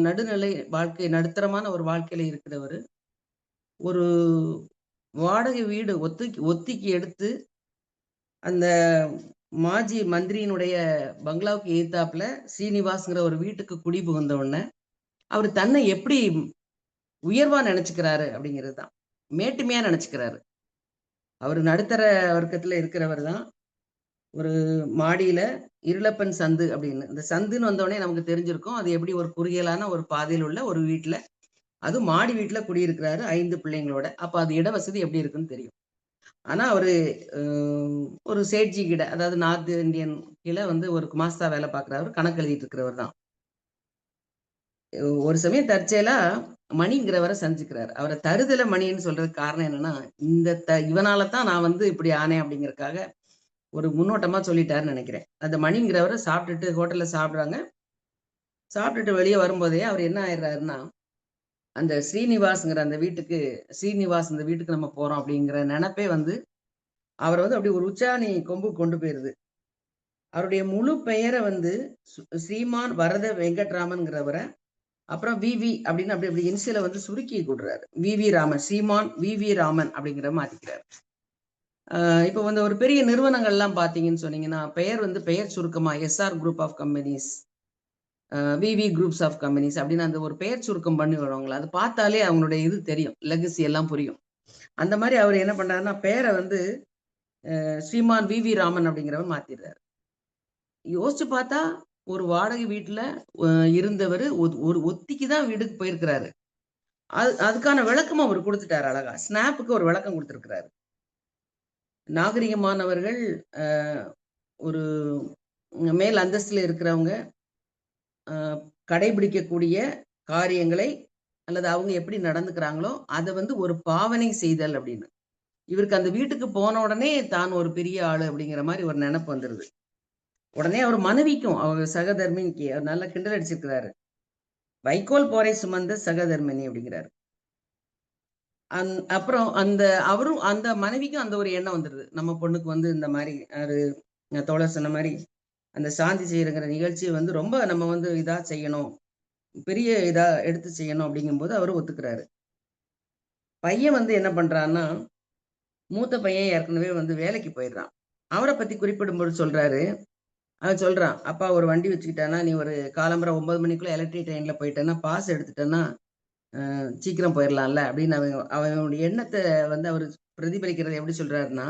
நடுநிலை வாழ்க்கை, நடுத்தரமான ஒரு வாழ்க்கையில இருக்கிறவர் ஒரு வாடகை வீடு ஒத்திக்கு எடுத்து அந்த மாஜி மந்திரியினுடைய பங்களாவுக்கு எதிர்த்தாப்புல ஸ்ரீனிவாஸ்ங்கிற ஒரு வீட்டுக்கு குடி புகுந்த உடனே அவர் தன்னை எப்படி உயர்வா நினைச்சுக்கிறாரு அப்படிங்கிறது தான், மேட்டுமையா நினைச்சுக்கிறாரு. அவர் நடுத்தர வர்க்கத்துல இருக்கிறவர் தான். ஒரு மாடியில இருளப்பன் சந்து அப்படின்னு, இந்த சந்துன்னு வந்தோடனே நமக்கு தெரிஞ்சிருக்கும் அது எப்படி ஒரு குறுகியலான ஒரு பாதையில் உள்ள ஒரு வீட்டுல, அது மாடி வீட்டுல குடியிருக்கிறாரு 5 பிள்ளைங்களோட. அப்ப அது இட வசதி எப்படி இருக்குன்னு தெரியும். ஆனா அவரு ஒரு சேட்ஜி கிட்ட, அதாவது நார்த் இந்தியன் கீழே வந்து ஒரு குமாஸ்தா வேலை பார்க்குறவர், கணக்கு எழுதிட்டு இருக்கிறவர் தான். ஒரு சமயம் தற்செயலா மணிங்கிறவரை சந்திக்கிறாரு. அவரை தருதல மணின்னு சொல்றதுக்கு காரணம் என்னன்னா, இவனால தான் நான் வந்து இப்படி ஆனேன் அப்படிங்கறதுக்காக ஒரு முன்னோட்டமா சொல்லிட்டாருன்னு நினைக்கிறேன். அந்த மணிங்கிறவரை சாப்பிட்டுட்டு ஹோட்டல்ல சாப்பிடுறாங்க. சாப்பிட்டுட்டு வெளியே வரும்போதே அவர் என்ன ஆயிடுறாருன்னா, அந்த ஸ்ரீனிவாஸ்ங்கிற அந்த வீட்டுக்கு, ஸ்ரீனிவாஸ் இந்த வீட்டுக்கு நம்ம போறோம் அப்படிங்கிற நினைப்பே வந்து அவர் வந்து அப்படி ஒரு உச்சாணி கொம்பு கொண்டு போயிருது. அவருடைய முழு பெயரை வந்து ஸ்ரீமான் வரத வெங்கட்ராமன்ங்கிறவரை, அப்புறம் விவி அப்படின்னு அப்படி அப்படி இன்சியலை வந்து சுருக்கி கொடுறாரு. விவி ராமன், ஸ்ரீமான் விவி ராமன் அப்படிங்கிற மாத்திக்கிறாரு. இப்போ வந்து ஒரு பெரிய நிறுவனங்கள்லாம் பார்த்தீங்கன்னு சொன்னீங்கன்னா, பெயர் வந்து பெயர் சுருக்கமா SR group of companies, VV groups of companies அப்படின்னு அந்த ஒரு பெயர் சுருக்கம் பண்ணி வருவாங்களா, அது பார்த்தாலே அவங்களுடைய இது தெரியும், லெகசி எல்லாம் புரியும். அந்த மாதிரி அவர் என்ன பண்றாருன்னா, பேரை வந்து ஸ்ரீமான் விவி ராமன் அப்படிங்கிறவர் மாத்திடுறாரு. யோசிச்சு பார்த்தா ஒரு வாடகை வீட்டுல இருந்தவர் ஒரு ஒத்திக்கு தான் வீட்டுக்கு போயிருக்கிறாரு. அதுக்கான விளக்கமும் அவர் கொடுத்துட்டாரு அழகா. ஸ்னாப்புக்கு ஒரு விளக்கம் கொடுத்திருக்கிறாரு. நாகரிகமானவர்கள் ஒரு மேல் அந்தஸ்துல இருக்கிறவங்க கடைபிடிக்கக்கூடிய காரியங்களை அல்லது அவங்க எப்படி நடந்துக்கிறாங்களோ அதை வந்து ஒரு பாவனை செய்தல் அப்படின்னு. இவருக்கு அந்த வீட்டுக்கு போன உடனே தான் ஒரு பெரிய ஆளு அப்படிங்கிற மாதிரி ஒரு நினைப்பு வந்துருது. உடனே அவர் மனைவிக்கும், அவர் சகதர்மினிக்கு அவர் நல்லா கிண்டல் அடிச்சிருக்கிறாரு. வைக்கோல் போரை சுமந்த சகதர்மினி அப்படிங்கிறாரு. அப்புறம் அவரும் அந்த மனைவிக்கும் அந்த ஒரு எண்ணம் வந்துருது, நம்ம பொண்ணுக்கு வந்து இந்த மாதிரி தோழர் சொன்ன மாதிரி அந்த சாந்தி செய்யறங்கிற நிகழ்ச்சியை வந்து ரொம்ப நம்ம வந்து இதா செய்யணும், பெரிய இதா எடுத்து செய்யணும் அப்படிங்கும்போது அவரு ஒத்துக்கிறாரு. பையன் வந்து என்ன பண்றான்னா, மூத்த பையன் ஏற்கனவே வந்து வேலைக்கு போயிடுறான். அவரை பத்தி குறிப்பிடும்போது சொல்றாரு, அவன் சொல்றான், அப்பா ஒரு வண்டி வச்சுக்கிட்டானா, நீ ஒரு காலம்பரை 9 மணிக்குள்ள எலக்ட்ரிக் ட்ரெயின்ல போயிட்டேன்னா, பாஸ் எடுத்துட்டேன்னா சீக்கிரம் போயிடலாம்ல அப்படின்னு அவனுடைய எண்ணத்தை வந்து அவர் பிரதிபலிக்கிறத எப்படி சொல்றாருன்னா,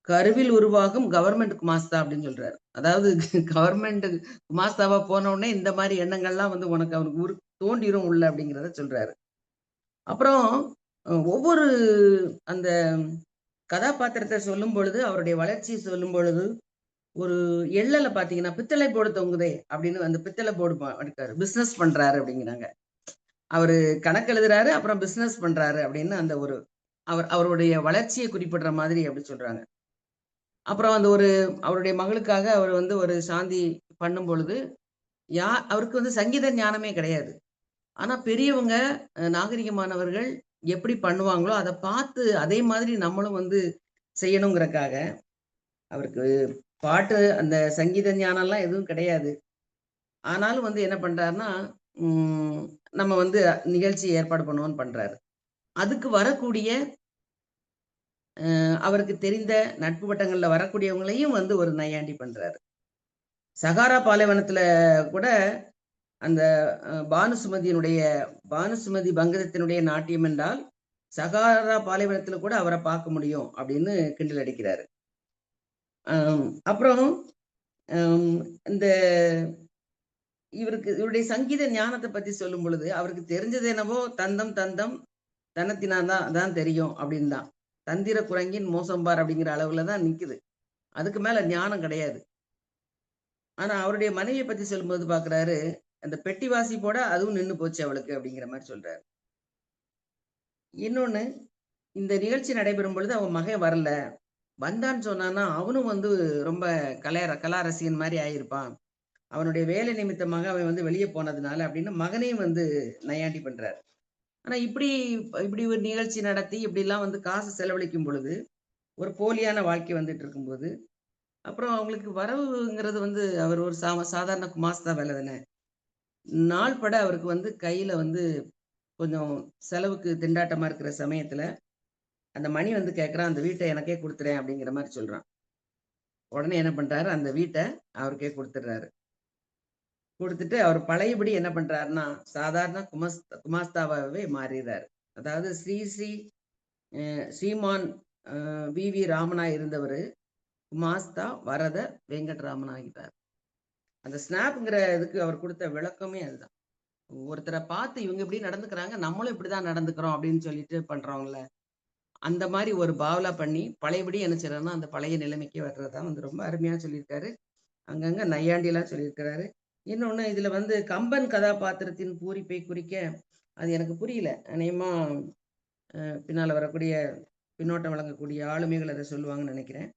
கருவில் உருவாகும் கவர்மெண்ட் குமாஸ்தா அப்படின்னு சொல்றாரு. அதாவது கவர்மெண்ட் குமாஸ்தாவா போன உடனே இந்த மாதிரி எண்ணங்கள்லாம் வந்து உனக்கு அவனுக்கு தோண்டிரும் உள்ள அப்படிங்கிறத சொல்றாரு. அப்புறம் ஒவ்வொரு அந்த கதாபாத்திரத்தை சொல்லும் பொழுது, அவருடைய வளர்ச்சியை சொல்லும் பொழுது, ஒரு எள்ளல பாத்தீங்கன்னா பித்தளை போர்டு தொங்குதே அப்படின்னு அந்த பித்தளை போர்டு எடுக்காரு, பிசினஸ் பண்றாரு அப்படிங்கிறாங்க. அவரு கணக்கு எழுதுறாரு, அப்புறம் பிசினஸ் பண்றாரு அப்படின்னு அந்த ஒரு அவருடைய வளர்ச்சியை குறிப்பிடுற மாதிரி அப்படி சொல்றாங்க. அப்புறம் அந்த ஒரு அவருடைய மகளுக்காக அவர் வந்து ஒரு சாந்தி பண்ணும் பொழுது, அவருக்கு வந்து சங்கீத ஞானமே கிடையாது. ஆனா பெரியவங்க நாகரிகமானவர்கள் எப்படி பண்ணுவாங்களோ அதை பார்த்து அதே மாதிரி நம்மளும் வந்து செய்யணுங்கிறக்காக, அவருக்கு பாட்டு அந்த சங்கீத ஞானம்லாம் எதுவும் கிடையாது. ஆனாலும் வந்து என்ன பண்றாருன்னா, நம்ம வந்து நிகழ்ச்சி ஏற்பாடு பண்ணுவோம்னு பண்றாரு. அதுக்கு வரக்கூடிய அவருக்கு தெரிந்த நட்பு வட்டங்கள்ல வரக்கூடியவங்களையும் வந்து ஒரு நையாண்டி பண்றாரு. சகாரா பாலைவனத்துல கூட அந்த பானுசுமதி பங்கதத்தினுடைய நாட்டியம் என்றால் சகாரா பாலைவனத்துல கூட அவரை பார்க்க முடியும் அப்படின்னு கிண்டல் அடிக்கிறாரு. அப்புறம் இந்த இவருடைய சங்கீத ஞானத்தை பத்தி சொல்லும் பொழுது, அவருக்கு தெரிஞ்சது என்னவோ தந்தம் தனத்தினாதான் தெரியும் அப்படின்னு தான். தந்திர குரங்கின் மோசம்பார் அப்படிங்கிற அளவுல தான் நிக்குது. அதுக்கு மேல ஞானம் கிடையாது. ஆனா அவருடைய மனைவியை பத்தி சொல்லும்போது பாக்குறாரு, அந்த பெட்டி வாசிப்போட அதுவும் நின்னு போச்சு அவளுக்கு அப்படிங்கிற மாரி சொல்றாரு. இன்னொன்னு, இந்த நிகழ்ச்சி நடைபெறும் பொழுது அவன் மகன் வரல. வந்தான்னு சொன்னான்னா, அவனும் வந்து ரொம்ப கலா ரசிகன் மாரி ஆயிருப்பான். அவனுடைய வேலை நிமித்தமாக அவன் வந்து வெளிய போனதுனால அப்படின்னு மகனையும் வந்து நையாண்டி பண்றாரு. ஆனா இப்படி இப்படி ஒரு நிகழ்ச்சி நடத்தி இப்படிலாம் வந்து காசு செலவழிக்கும் பொழுது, ஒரு போலியான வாழ்க்கை வந்துட்டு இருக்கும்போது, அப்புறம் அவங்களுக்கு வரவுங்கிறது வந்து அவர் ஒரு சாதாரண குமாஸ்தா வேலை தானே. நாள் பட அவருக்கு வந்து கையில வந்து கொஞ்சம் செலவுக்கு திண்டாட்டமா இருக்கிற சமயத்துல, அந்த மணி வந்து கேட்கறான், "அந்த வீட்ட எனக்கே குடுத்துறேன்" அப்படிங்கிற மாரி சொல்றான். உடனே என்ன பண்றாரு, அந்த வீட்ட அவருக்கே குடுத்துடுறாரு. குடுத்துட்டு அவர் பழையபடி என்ன பண்றாருன்னா, சாதாரண குமாஸ்தாவாவே மாறிறாரு. அதாவது ஸ்ரீ ஸ்ரீ ஸ்ரீமான் வி.வி. ராமனா இருந்தவரு, குமாஸ்தா வரத வெங்கட்ராமன் ஆகிட்டார். அந்த ஸ்னாப்ங்கிற இதுக்கு அவர் குடுத்த விளக்கமே அதுதான். ஒருத்தர பார்த்து இவங்க இப்படி நடந்துக்கிறாங்க, நம்மளும் இப்படிதான் நடந்துக்கிறோம் அப்படின்னு சொல்லிட்டு பண்றோம்ல. அந்த மாரி ஒரு பாவலா பண்ணி, பழையபடி என்ன செய்றார்ன்னா, அந்த பழைய நிலைமைக்கே வர்றத வந்து ரொம்ப அருமையா சொல்லியிருக்காரு. அங்கங்க நையாண்டிலாம் சொல்லியிருக்கிறாரு. இன்னொன்னு இதுல வந்து கம்பன் கதாபாத்திரத்தின் பூரிப்பை குறிக்க, அது எனக்கு புரியல. அநேகமா பின்னால வரக்கூடிய பின்னோட்டம் வழங்கக்கூடிய ஆளுமைகள் அத சொல்லுவாங்கன்னு நெனைக்கிறேன்.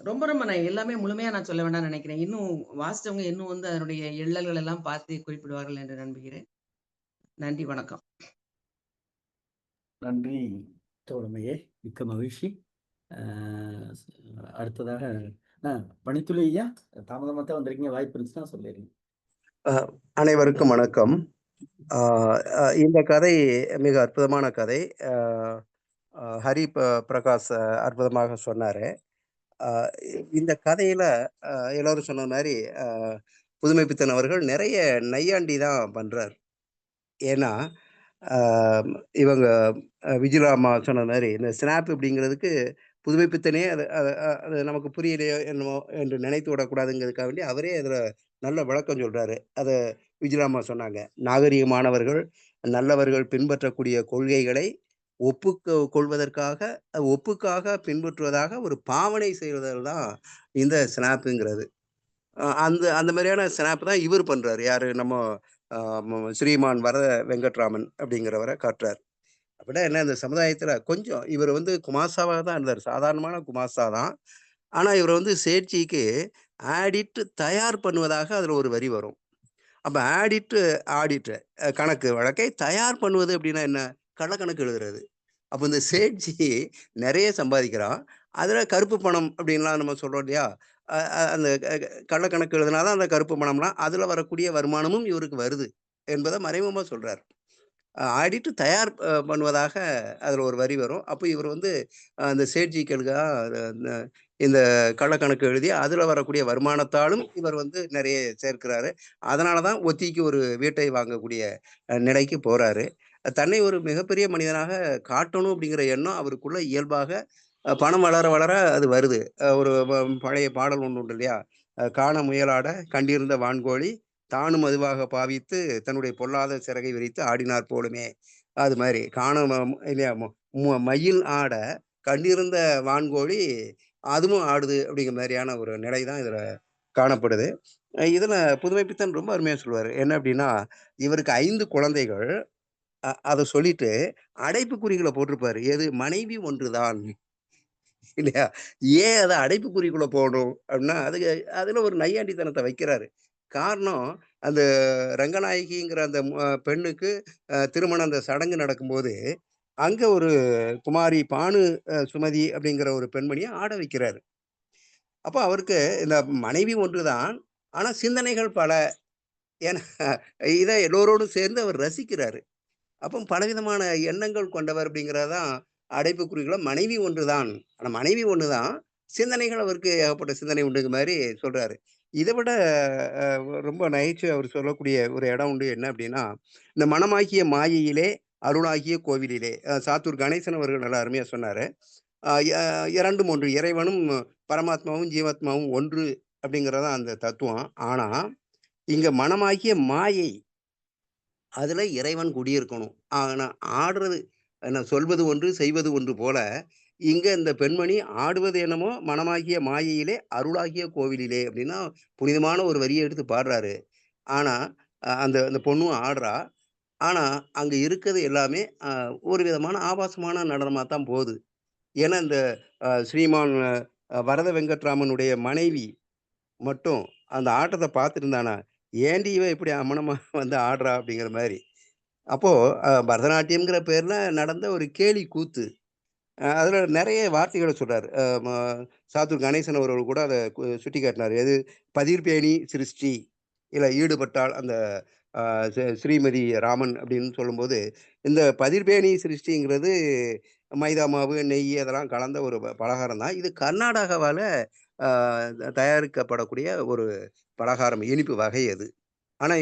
ரொம்ப ரொம்ப நான் எல்லாமே முழுமையா நான் சொல்ல வேண்டாம்னு நெனைக்கிறேன். இன்னும் வாசிச்சவங்க இன்னும் வந்து அதனுடைய எள்ளல்கள் எல்லாம் பார்த்து குறிப்பிடுவார்கள் என்று நம்புகிறேன். நன்றி, வணக்கம். நன்றி தோழமையே, மிக்க மகிழ்ச்சி. அடுத்ததாக பணித்துளி ஐயா, தாமதமாக தான் வந்திருக்கீங்க, வாய்ப்பு இருந்துச்சுன்னா சொல்லிடுங்க. அனைவருக்கும் வணக்கம். இந்த கதை மிக அற்புதமான கதை. ஹரி பிரகாஷ் அற்புதமாக சொன்னாரு. இந்த கதையில எல்லாரும் சொன்ன மாதிரி புதுமைப்பித்தன் அவர்கள் நிறைய நையாண்டி தான் பண்றார். ஏன்னா இவங்க விஜயராமா சொன்ன மாதிரி இந்த ஸ்னாப் அப்படிங்கிறதுக்கு புதுமைப்பித்தனே அது அது அது நமக்கு புரியலையோ என்னமோ என்று நினைத்து விடக்கூடாதுங்கிறதுக்காக வேண்டி அவரே அதில் நல்ல விளக்கம் சொல்றாரு. அதை விஜயராமா சொன்னாங்க. நாகரிகமானவர்கள் நல்லவர்கள் பின்பற்றக்கூடிய கொள்கைகளை கொள்வதற்காக ஒப்புக்காக பின்பற்றுவதாக ஒரு பாவனை செய்வதில் தான் இந்த ஸ்னாப்புங்கிறது. அந்த அந்த மாதிரியான ஸ்னாப் தான் இவர் பண்றாரு. யாரு நம்ம ஸ்ரீமான் வரத வெங்கட்ராமன் அப்படிங்கிறவரை காட்டுறார். அப்படின்னா என்ன, இந்த சமுதாயத்துல கொஞ்சம் இவர் வந்து குமாஸ்தாவாக தான் இருந்தார். சாதாரணமான குமாஸ்தா தான். ஆனா இவர் வந்து சேர்ச்சிக்கு ஆடிட் தயார் பண்ணுவதாக அதுல ஒரு வரி வரும். அப்ப ஆடிட் கணக்கு வழக்கை தயார் பண்ணுவது அப்படின்னா என்ன? கணக்கு எழுதுறது. அப்ப இந்த சேட்ஜி நிறைய சம்பாதிக்கிறான். அதுல கருப்பு பணம் அப்படின்லாம் நம்ம சொல்றோம் இல்லையா? அந்த கணக்கு எழுதுனாதான் அந்த கருப்பு பணம்லாம் அதுல வரக்கூடிய வருமானமும் இவருக்கு வருது என்பதை மறைமுகமா சொல்றார். ஆடிட்டு தயார் பண்ணுவதாக அதில் ஒரு வரி வரும். அப்போ இவர் வந்து அந்த சேட்ஜிக்களுக்காக இந்த கணக்கு எழுதி அதில் வரக்கூடிய வருமானத்தாலும் இவர் வந்து நிறைய சேர்க்கிறாரு. அதனால தான் ஒத்திக்கு ஒரு வீட்டை வாங்கக்கூடிய நிலைக்கு போறாரு. தன்னை ஒரு மிகப்பெரிய மனிதனாக காட்டணும் அப்படிங்கிற எண்ணம் அவருக்குள்ள இயல்பாக பணம் வளர வளர அது வருது. ஒரு பழைய பாடல் ஒன்று உண்டு இல்லையா? காண முயலாட கண்டிருந்த வான்கோழி தானும் அதுவாக பாவித்து தன்னுடைய பொல்லாத சிறகை விரித்து ஆடினார் போலுமே. அது மாதிரி இல்லையா, மயில் ஆட கண்டிருந்த வான்கோழி அதுவும் ஆடுது அப்படிங்கிற மாதிரியான ஒரு நிலை தான் இதுல காணப்படுது. இதுல புதுமைப்பித்தன் ரொம்ப அருமையா சொல்லுவாரு. என்ன அப்படின்னா, இவருக்கு 5 குழந்தைகள். அத சொல்லிட்டு அடைப்புக்குறிகளை போட்டிருப்பாரு. எது? மனைவி ஒன்றுதான். இல்லையா? ஏன் அத அடைப்புக்குறிக்குள்ள போடணும் அப்படின்னா, அதுல ஒரு நையாண்டித்தனத்தை வைக்கிறாரு. காரணம், அந்த ரங்கநாயகிங்கிற அந்த பெண்ணுக்கு திருமணம் அந்த சடங்கு நடக்கும்போது, அங்க ஒரு குமாரி பானு சுமதி அப்படிங்கிற ஒரு பெண்மணிய ஆட வைக்கிறாரு. அப்ப அவருக்கு இந்த மனைவி ஒன்றுதான், ஆனா சிந்தனைகள் பல. ஏன்னா இத எல்லோரோடும் சேர்ந்து அவர் ரசிக்கிறாரு. அப்போ பலவிதமான எண்ணங்கள் கொண்டவர் அப்படிங்கிறதான் அடைப்புக்குறிக்குள்ள மனைவி ஒன்றுதான். ஆனா மனைவி ஒண்ணுதான். சிந்தனைகள் அவருக்கு ஏகப்பட்ட சிந்தனை உண்டுங்க மாதிரி சொல்றாரு. இதை விட ரொம்ப நகைச்சுவை அவர் சொல்லக்கூடிய ஒரு இடம் உண்டு. என்ன அப்படின்னா, இந்த மனமாகிய மாயையிலே அருளாகிய கோவிலிலே சாத்தூர் கணேசன் அவர்கள் நல்லா அருமையா சொன்னாரு. இரண்டும் ஒன்று, இறைவனும் பரமாத்மாவும் ஜீவாத்மாவும் ஒன்று அப்படிங்கிறதான் அந்த தத்துவம். ஆனா இங்க மனமாகிய மாயை, அதுல இறைவன் குடியிருக்கணும். ஆனா ஆடுறது என்ன, சொல்வது ஒன்று செய்வது ஒன்று போல இங்க இந்த பெண்மணி ஆடுவது என்னமோ மனமாகிய மாயையிலே அருளாகிய கோவிலிலே அப்படின்னா புனிதமான ஒரு வரியை எடுத்து பாடுறாரு. ஆனா அந்த அந்த பொண்ணும் ஆடுறா. ஆனா அங்க இருக்கிறது எல்லாமே ஒரு விதமான ஆபாசமான நடனமா தான் போகுது. ஏன்னா இந்த ஸ்ரீமான் வரத வெங்கட்ராமனுடைய மனைவி மட்டும் அந்த ஆட்டத்த பார்த்துருந்தானா, "ஏன்டி இவ இப்படி அமனமா வந்து ஆடுறா?" அப்படிங்கிற மாரி. அப்போ பரதநாட்டியம்ங்கிற பேர்ல நடந்த ஒரு கேலி கூத்து. அதுல நெறைய வார்த்தைகள சொல்றாரு. சாத்தூர் கணேசன் அவர்கள் கூட அத சுட்டிக்காட்டினாரு. எது "பதிர்பேணி சிருஷ்டி" இல்ல ஈடுபட்டால் அந்த ஸ்ரீமதி ராமன் அப்படின்னு சொல்லும்போது, இந்த பதிர்பேணி சிருஷ்டிங்கிறது மைதா மாவு, நெய் அதெல்லாம் கலந்த ஒரு பலகாரம் தான். இது கர்நாடகாவால அ தயாரிக்கப்படக்கூடிய ஒரு பலகாரம், இனிப்பு வகை அது. ஆனா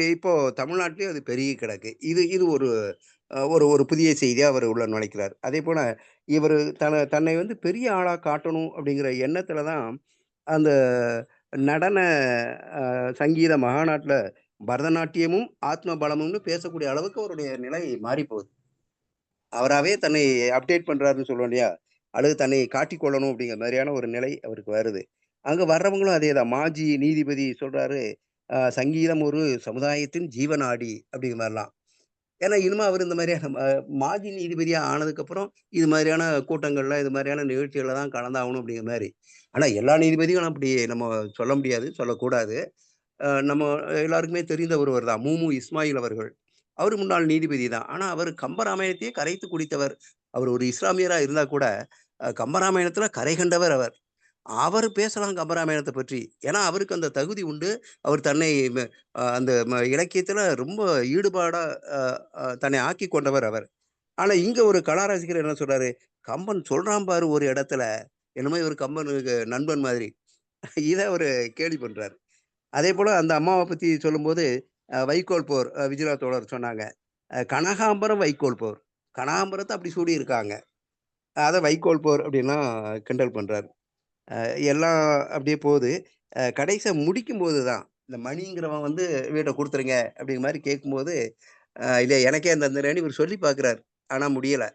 இப்போ தமிழ்நாட்டிலயும் அது பெருகி கிடக்கு. இது இது ஒரு ஒரு ஒரு புதிய செய்தியா அவரு உள்ள நுழைக்கிறார். அதேபோல இவரு தன்னை வந்து பெரிய ஆளா காட்டணும் அப்படிங்கிற எண்ணத்துல தான் அந்த நடன சங்கீத மகாநாட்ல பரதநாட்டியமும், ஆத்ம பலமும்னு பேசக்கூடிய அளவுக்கு அவருடைய நிலை மாறிப்போகுது. அவராவே தன்னை அப்டேட் பண்றாருன்னு சொல்லுவோம் இல்லையா? அல்லது தன்னை காட்டிக்கொள்ளணும் அப்படிங்கிற மாரியான ஒரு நிலை அவருக்கு வருது. அங்க வர்றவங்களும் அதேதான். மாஜி நீதிபதி சொல்றாரு, "சங்கீதம் ஒரு சமுதாயத்தின் ஜீவநாடி" அப்படிங்கிற மாரிலாம். ஏன்னா, இனிமே அவரு இந்த மாதிரியான மாஜி நீதிபதியா ஆனதுக்கப்புறம், இது மாதிரியான கூட்டங்கள்ல, இது மாதிரியான நிகழ்ச்சிகள்ல தான் கலந்தாகணும் அப்படிங்கிற மாரி. ஆனா, எல்லா நீதிபதியும் அப்படி நம்ம சொல்ல முடியாது, சொல்லக்கூடாது. நம்ம எல்லாருக்குமே தெரிந்த ஒருவர் தான். இஸ்மாயில் அவர்கள். அவரு முன்னாள் நீதிபதி தான். ஆனா, அவரு கம்பராமாயணத்தையே கரைத்து குடித்தவர். அவர் ஒரு இஸ்லாமியரா இருந்தா கூட, கம்பராமாயணத்தில கரை கண்டவர் அவர். அவரு பேசலாம் கம்பராமாயணத்த பற்றி. ஏன்னா, அவருக்கு அந்த தகுதி உண்டு. அவர் தன்னை ம அ அந்த இலக்கியத்தில ரொம்ப ஈடுபாடா அ அ தன்னை ஆக்கிக் கொண்டவர் அவர். ஆனா, இங்க ஒரு கலா ரசிகர் என்ன சொல்றாரு, "கம்பன் சொல்றான் பாரு ஒரு இடத்துல." என்னமோ இவரு கம்பனுக்கு நண்பன் மாதிரி. இத அவரு கேலி பண்றாரு. அதேபோல அந்த அம்மாவ பத்தி சொல்லும்போது, வைக்கோல் போர் விஜயா தோழர் சொன்னாங்க. கனகாம்பரம் வைக்கோல் போர். கனகாம்பரத்த அப்படி சூடியிருக்காங்க. அத வைக்கோல் போர் அப்படின்லாம் கிண்டல் பண்றாரு. எல்லாம் அப்படியே போகுது. கடைசியா முடிக்கும்போது தான், இந்த மணிங்கிறவன் வந்து "இவர்ட்ட குடுத்துருங்க" அப்படிங்கிற மாரி கேட்கும்போது, "இல்ல எனக்கே தந்துடுறேன்னு" இவரு சொல்லி பார்க்குறாரு. ஆனா முடியல.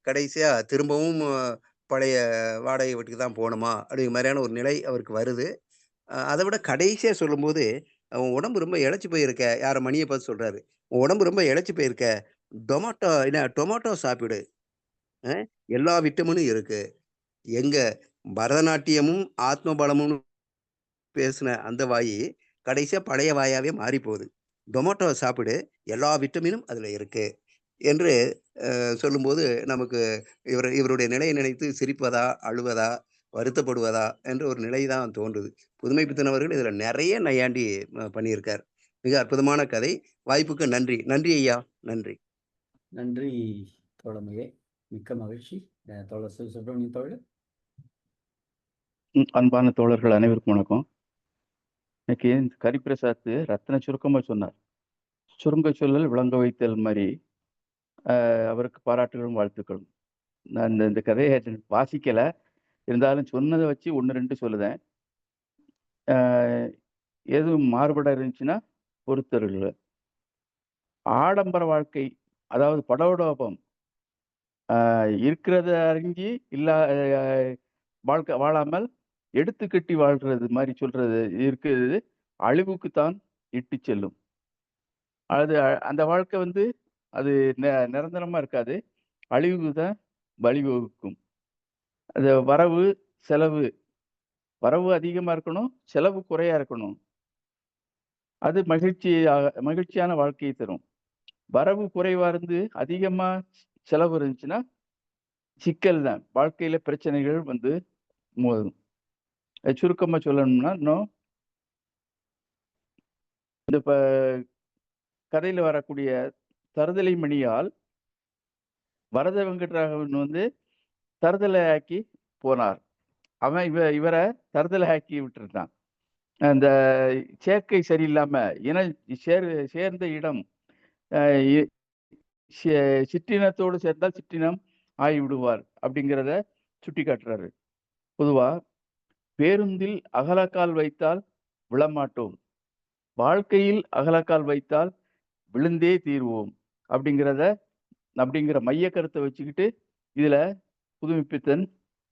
கடைசியா திரும்பவும் பழைய வாடகை வீட்டுக்கு தான் போணுமா? அப்படிங்கிற மாரியான ஒரு நிலை அவருக்கு வருது. அத விட கடைசியா சொல்லும்போது, "உன் உடம்பு ரொம்ப இளைச்சு போயிருக்க." யார மணிய பார்த்து சொல்றாரு. "உன் உடம்பு ரொம்ப இளைச்சு போயிருக்க. டொமேட்டோ சாப்பிடு. அ எல்லா விட்டமினும் இருக்கு." எங்க பரதநாட்டியமும், ஆத்ம பலமும் பேசின அந்த வாயி, கடைசியா பழைய வாயாவே மாறிப்போகுது. "டொமேட்டோ சாப்பிடு. எல்லா விட்டமினும் அதுல இருக்கு." என்று சொல்லும்போது நமக்கு இவருடைய நிலையை நினைத்து சிரிப்பதா, அழுவதா, வருத்தப்படுவதா என்ற ஒரு நிலை தான் தோன்றுது. புதுமைப்பித்தன் அவர்கள் இதுல நெறைய நையாண்டி பண்ணியிருக்கார். மிக அற்புதமான கதை. வாய்ப்புக்கு நன்றி. நன்றி ஐயா! நன்றி. நன்றி தோழமையே. மிக்க மகிழ்ச்சி. தோழர் சுப்பிரமணியன் தோழர். அன்பான தோழர்கள் அனைவருக்கும் வணக்கம். இன்னைக்கு கரிப்பிரசாத் ரத்தின சுருக்கமா சொன்னார். சுருங்க சொல்லல் விளங்க வைத்தல் மாதிரி அவருக்கு பாராட்டுகளும் வாழ்த்துக்களும். நான் இந்த கதையை வாசிக்கல, இருந்தாலும் சொன்னதை வச்சு 1, 2 சொல்லுதேன். எதுவும் மாறுபட இருந்துச்சுன்னா பொறுத்தருள். ஆடம்பர வாழ்க்கை, அதாவது படோடோபம் இருக்கிறத அறிஞ்சு இல்லா வாழ்க்கை வாழாமல் எடுத்து கட்டி வாழ்றது மாதிரி சொல்றது இருக்கிறது அழிவுக்குத்தான் இட்டு செல்லும். அது அந்த வாழ்க்கை வந்து அது நிரந்தரமா இருக்காது, அழிவுக்கு தான் வழிவகுக்கும். அது வரவு செலவு, வரவு அதிகமா இருக்கணும், செலவு குறையா இருக்கணும். அது மகிழ்ச்சியான வாழ்க்கையை தரும். வரவு குறைவா இருந்து அதிகமா செலவு இருந்துச்சுன்னா சிக்கல் தான், வாழ்க்கையில பிரச்சனைகள் வந்து மோதும். சுருக்கமா சொல்லணும்னா, இன்னும் இந்த கதையில வரக்கூடிய தருதலை மணியால் வரத வெங்கட்ராமன் வந்து தருதலை ஆக்கி போனார். அவன் இவரை தருதலை ஆக்கி விட்டுருந்தான். அந்த சேர்க்கை சரியில்லாம, இன சேர்ந்த இடம் சிற்றினத்தோடு சேர்ந்தால் சிற்றினம் ஆகி விடுவார் அப்படிங்கிறத சுட்டி காட்டுறாரு. பொதுவா பேருந்தில் அகலக்கால் வைத்தால் விழமாட்டோம், வாழ்க்கையில் அகலக்கால் வைத்தால் விழுந்தே தீர்வோம் அப்படிங்கிற மைய கருத்தை வச்சுக்கிட்டு இதுல புதுமைப்பித்தன்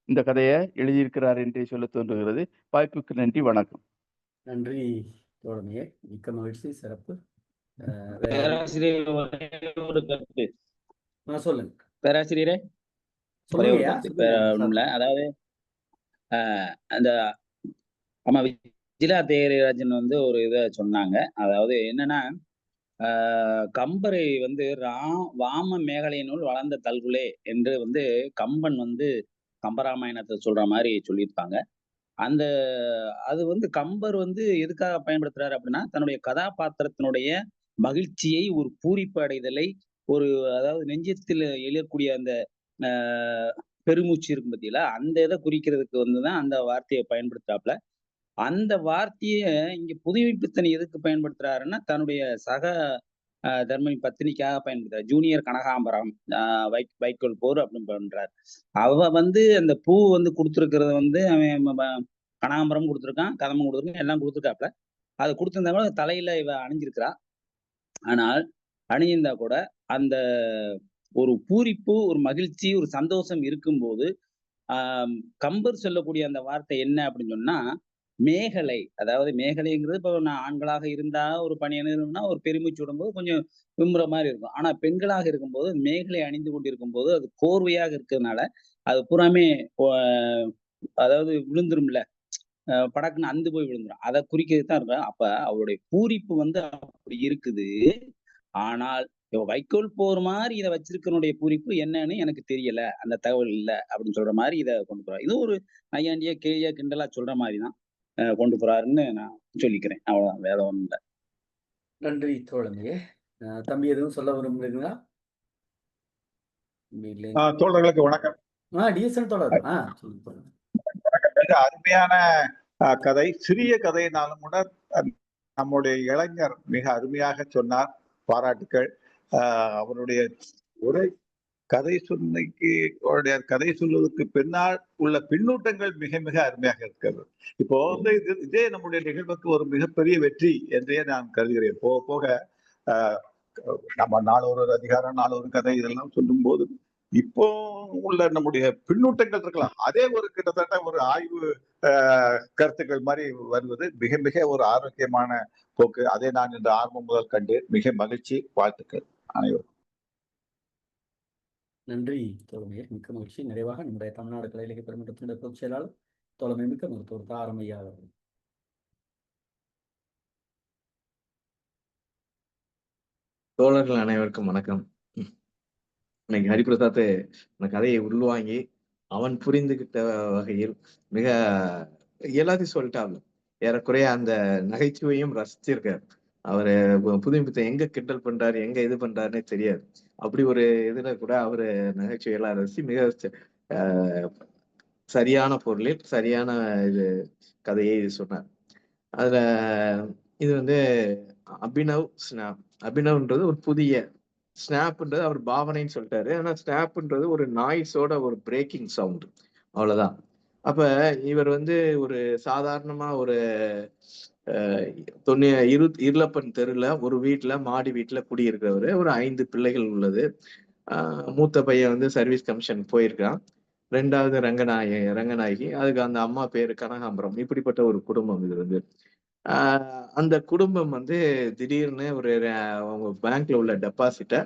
இந்த கதையை எழுதியிருக்கிறார் என்றே சொல்ல தோன்றுகிறது. வாய்ப்புக்கு நன்றி, வணக்கம். நன்றி தோழமையே, மிக்க மகிழ்ச்சி, சிறப்பு. வேற யாரும்? பேராசிரியர் ஒரே ஒரு கருத்து. சொல்லுங்க பேராசிரியரே ஒரே ஒரு சொல்லுங்கய்யா, கருத்து. சொல்லுங்க. வேற ஒண்ணும் இல்ல. அதாவது அந்த அம்மா விஜிலா தேவராஜன் வந்து ஒரு இதை சொன்னாங்க. அதாவது என்னன்னா, கம்பரை வந்து வாம மேகலையினுள் வளர்ந்த தல்குலே என்று வந்து கம்பன் வந்து கம்பராமாயணத்தை சொல்ற மாதிரி சொல்லியிருப்பாங்க. அந்த அது வந்து கம்பர் வந்து எதுக்காக பயன்படுத்துறாரு அப்படின்னா, தன்னுடைய கதாபாத்திரத்தினுடைய மகிழ்ச்சியை, ஒரு பூரிப்பு அடைதலை, ஒரு அதாவது நெஞ்சத்தில் எழக்கூடிய அந்த அ பெருமூச்சு இருக்கும் பார்த்தீங்களா, அந்த இத குறிக்கிறதுக்கு வந்து தான் அந்த வார்த்தைய பயன்படுத்துறாப்ல. அந்த வார்த்தைய இங்க புதுமைப்பித்தன் எதுக்கு பயன்படுத்துறாருன்னா, தன்னுடைய சக தர்மனி பத்தினிக்காக பயன்படுத்துறார். ஜூனியர் கனகாம்பரம் வைக்கோல் போர் அப்படின்னு பண்றாரு. அவ வந்து அந்த பூ வந்து குடுத்திருக்கிறத வந்து அவன் கனகாம்பரம் குடுத்திருக்கான், கதம்பம் குடுத்திருக்கான், எல்லாம் குடுத்திருக்காப்ல. அது குடுத்திருந்தா கூட தலையில இவ அணிஞ்சிருக்கிறா. ஆனால் அணிந்திருந்தா கூட அந்த ஒரு பூரிப்பு, ஒரு மகிழ்ச்சி, ஒரு சந்தோஷம் இருக்கும்போது, கம்பர் சொல்லக்கூடிய அந்த வார்த்தை என்ன அப்படின்னு சொன்னா, மேகலை. அதாவது மேகலைங்கிறது இப்போ நான் ஆண்களாக இருந்தா ஒரு பணியன் இருந்தோம்னா, ஒரு பெருமூச்சு விடும்போது கொஞ்சம் விம்முற மாரி இருக்கும். ஆனா பெண்களாக இருக்கும்போது, மேகலை அணிந்து கொண்டிருக்கும்போது, அது கோர்வையாக இருக்கிறதுனால, அது பூராமே ஒ அதாவது விழுந்துரும்ல. படக்குன்னு அந்து போய் விழுந்துரும். அத குறிக்கிறது தான் இருக்கும். அப்ப அவருடைய பூரிப்பு வந்து அப்படி இருக்குது. ஆனால் வைக்கோல் போர் மாரி இத வச்சிருக்கிறவனுடைய பூரிப்பு என்னன்னு எனக்கு தெரியல. அந்த தகவல் இல்ல அப்படின்னு சொல்ற மாரி இத கொண்டு போறாரு. இது ஒரு நையாண்டியா, கேலியா, கிண்டலா சொல்ற மாரி தான் கொண்டு போறாருன்னு நான் சொல்லிக்கிறேன். அவ்வளவுதான். வேற ஒண்ணும் இல்ல. நன்றி தோழமையே. தம்பி எதுவும் சொல்ல விரும்புறீங்களா? இல்லை. தோழர்களுக்கு வணக்கம். டிஎஸ்என் தோழர். சொல்லுங்க சொல்லுங்க. மிக அருமையான கதை. சிறிய கதையினாலும் கூட நம்முடைய இளைஞர் மிக அருமையாக சொன்னார். பாராட்டுக்கள். அவருடைய உரை கதை கதை சொல்வதற்கு பின்னால் உள்ள பின்னூட்டங்கள் மிக மிக அருமையாக இருக்கிறது. இப்போ வந்து இதே நம்முடைய நிகழ்வுக்கு ஒரு மிகப்பெரிய வெற்றி என்றே நான் கருதுகிறேன். போக போக நம்ம நாளொரு அதிகாரம், நாளொரு கதை இதெல்லாம் சொல்லும் போது இப்போ உள்ள நம்முடைய பின்னூட்டங்கள் இருக்கலாம். அதே ஒரு கிட்டத்தட்ட ஒரு ஆய்வு கருத்துக்கள் மாதிரி வருவது மிக மிக ஒரு ஆரோக்கியமான போக்கு. அதை நான் இன்று ஆரம்பம் முதல் கண்டேன். மிக மகிழ்ச்சி. வாழ்த்துக்கள் அனைவரும். நன்றி தோழமையே, மிக்க மகிழ்ச்சி. நிறைவாக நம்முடைய தமிழ்நாடு கலை இலக்கிய பெருமன்றத்தினுடைய பொதுச் செயலாளர் தோழமை மிக்க மருத்துவர் தாரமையா அவர்கள். தோழர்கள் அனைவருக்கும் வணக்கம். இன்னைக்கு ஹரிபிரசாத் அந்த கதையை உள்வாங்கி அவன் புரிந்துகிட்ட வகையில் மிக எல்லாத்தையும் சொல்லிட்டாங்க. ஏறக்குறைய அந்த நகைச்சுவையும் ரசிச்சிருக்காரு. அவரு புதுமைப்பித்தன் எங்க கிண்டல் பண்றாரு, எங்க இது பண்றாருன்னே தெரியாது. அப்படி ஒரு இதுல கூட அவரு நகைச்சுவையெல்லாம் ரசிச்சு மிக சரியான பொருளில் சரியான இது கதையை சொன்னார். அதுல இது வந்து அபினவ் ஸ்னாப். அபினவ்ன்றது ஒரு புதிய, ஸ்னாப்ன்றது அவர் பாவனைன்னு சொல்லிட்டாரு. ஆனா ஸ்னாப்ன்றது ஒரு நாய்ஸோட ஒரு பிரேக்கிங் சவுண்ட், அவ்வளவுதான். அப்ப இவர் வந்து ஒரு சாதாரணமா ஒரு இருளப்பன் தெருல ஒரு வீட்டுல, மாடி வீட்டுல குடியிருக்கிறவரு. ஒரு 5 பிள்ளைகள் உள்ளது. மூத்த பையன் வந்து சர்வீஸ் கமிஷன் போயிருக்கான். 2வது ரங்கநாயகி. அதுக்கு அந்த அம்மா பேரு கனகாம்பரம். இப்படிப்பட்ட ஒரு குடும்பம் இது வந்து. அந்த குடும்பம் வந்து திடீர்னு அவங்க பேங்க்ல உள்ள டெபாசிட்ட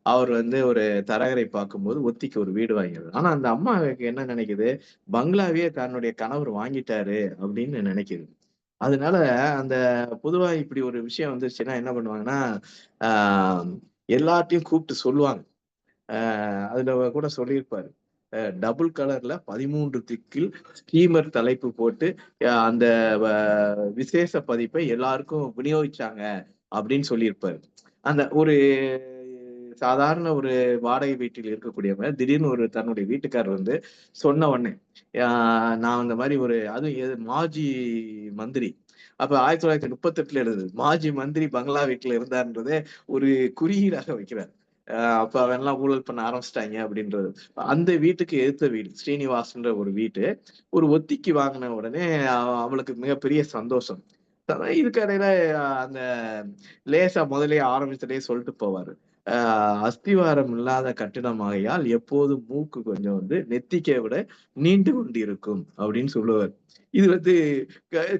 அவர் வந்து ஒரு தரகரை பார்க்கும்போது ஒத்திக்கு ஒரு வீடு வாங்கிடுது. ஆனா அந்த அம்மாவுக்கு என்ன நினைக்குது, பங்களாவே தன்னுடைய கணவர் வாங்கிட்டாரு அப்படின்னு நினைக்குது. அதனால அந்த பொதுவா இப்படி ஒரு விஷயம் வந்துருச்சுன்னா என்ன பண்ணுவாங்கன்னா, எல்லாத்தையும் கூப்பிட்டு சொல்லுவாங்க. அதுல கூட சொல்லியிருப்பாரு, டபுள் கலர்ல 13 திக்கில் ஸ்டீமர் தலைப்பு போட்டு அந்த விசேஷ பதிப்பை எல்லாருக்கும் விநியோகிச்சாங்க அப்படின்னு சொல்லியிருப்பாரு. அந்த ஒரு சாதாரண ஒரு வாடகை வீட்டில் இருக்கக்கூடியவங்க திடீர்னு தன்னுடைய வீட்டுக்காரர் வந்து சொன்ன உடனே, நான் அந்த மாதிரி அதுவும் மாஜி மந்திரி. அப்ப 1938 இருந்தது. மாஜி மந்திரி பங்களா வீட்டுல இருந்தாருன்றதே ஒரு குறியீடாக வைக்கிறார். அப்ப அவன்லாம் ஊழல் பண்ண ஆரம்பிச்சிட்டாங்க அப்படின்றது. அந்த வீட்டுக்கு எதிர்த்த வீடு ஸ்ரீனிவாசன்ற ஒரு வீட்டு ஒரு ஒத்திக்கு வாங்கின உடனே அவளுக்கு மிகப்பெரிய சந்தோஷம். இதுக்கடையில அந்த லேசா முதலே ஆரம்பிச்சதே சொல்லிட்டு போவாரு. அஸ்திவாரம் இல்லாத கட்டிடமாகையால் எப்போதும் மூக்கு கொஞ்சம் வந்து நெத்திக்கை விட நீண்டு கொண்டிருக்கும் அப்படின்னு சொல்லுவார். இது வந்து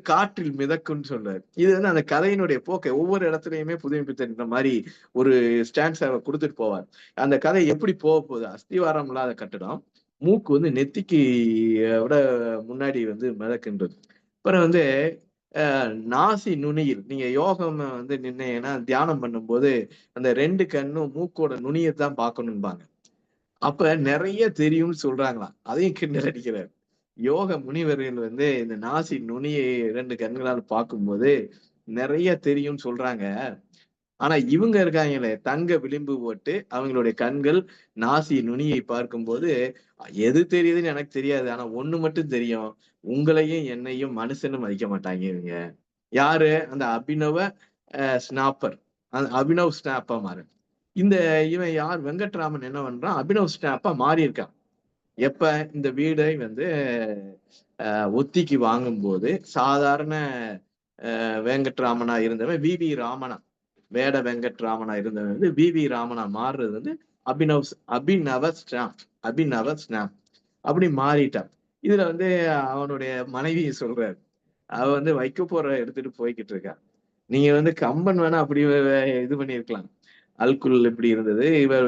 காற்றில் மிதக்கும்னு சொல்றாரு. இது வந்து அந்த கதையினுடைய போக்கை ஒவ்வொரு இடத்துலயுமே புதுமைப்பித்தன்ற மாதிரி ஒரு ஸ்டான்ஸ் கொடுத்துட்டு போவார். அந்த கதை எப்படி போக போகுது? அஸ்திவாரம் இல்லாத கட்டிடம், மூக்கு வந்து நெத்திக்கு விட முன்னாடி வந்து மிதக்குன்றது. அப்புறம் வந்து நாசி நுனியில் நீங்க யோகம் வந்து நின்னீங்கன்னா தியானம் பண்ணும்போது அந்த 2 கண்ணும் மூக்கோட நுனியைத்தான் பார்க்கணும்பாங்க. அப்ப நிறைய தெரியும்னு சொல்றாங்களாம். அதையும் கிண்டல் அடிக்கிறார். யோக முனிவர்கள் வந்து இந்த நாசி நுனியை 2 கண்களால் பார்க்கும்போது நிறைய தெரியும்னு சொல்றாங்க. ஆனா இவங்க இருக்காங்களே தங்க விளிம்பு போட்டு அவங்களுடைய கண்கள் நாசி நுனியை பார்க்கும்போது எது தெரியுதுன்னு எனக்கு தெரியாது. ஆனா ஒண்ணு மட்டும் தெரியும், உங்களையும் என்னையும் மனுஷன்னு மதிக்க மாட்டாங்க இவங்க. யாரு? அந்த அபினவ ஸ்னாப்பர், அபினவ் ஸ்னாப்பா மாறு. இந்த இவன் யார்? வெங்கட்ராமன் என்ன பண்றான்? அபினவ் ஸ்னாப்பா மாறி இருக்கான். எப்ப? இந்த வீடை வந்து ஒத்திக்கு வாங்கும்போது சாதாரண வெங்கட்ராமனா இருந்தவன் வி ராமனா, வேட வெங்கட்ராமனா இருந்தவன் வந்து வி ராமனா மாறுறது வந்து அபினவ ஸ்னாப் அப்படி மாறிட்டான். இதுல வந்து அவனுடைய மனைவியை சொல்றாரு. அவ வந்து வைக்க போற எடுத்துட்டு போய்கிட்டு இருக்கா. நீங்க வந்து கம்பன் வேணா அப்படி இது பண்ணிருக்கலாம். அல்குல் இப்படி இருந்தது, இவர்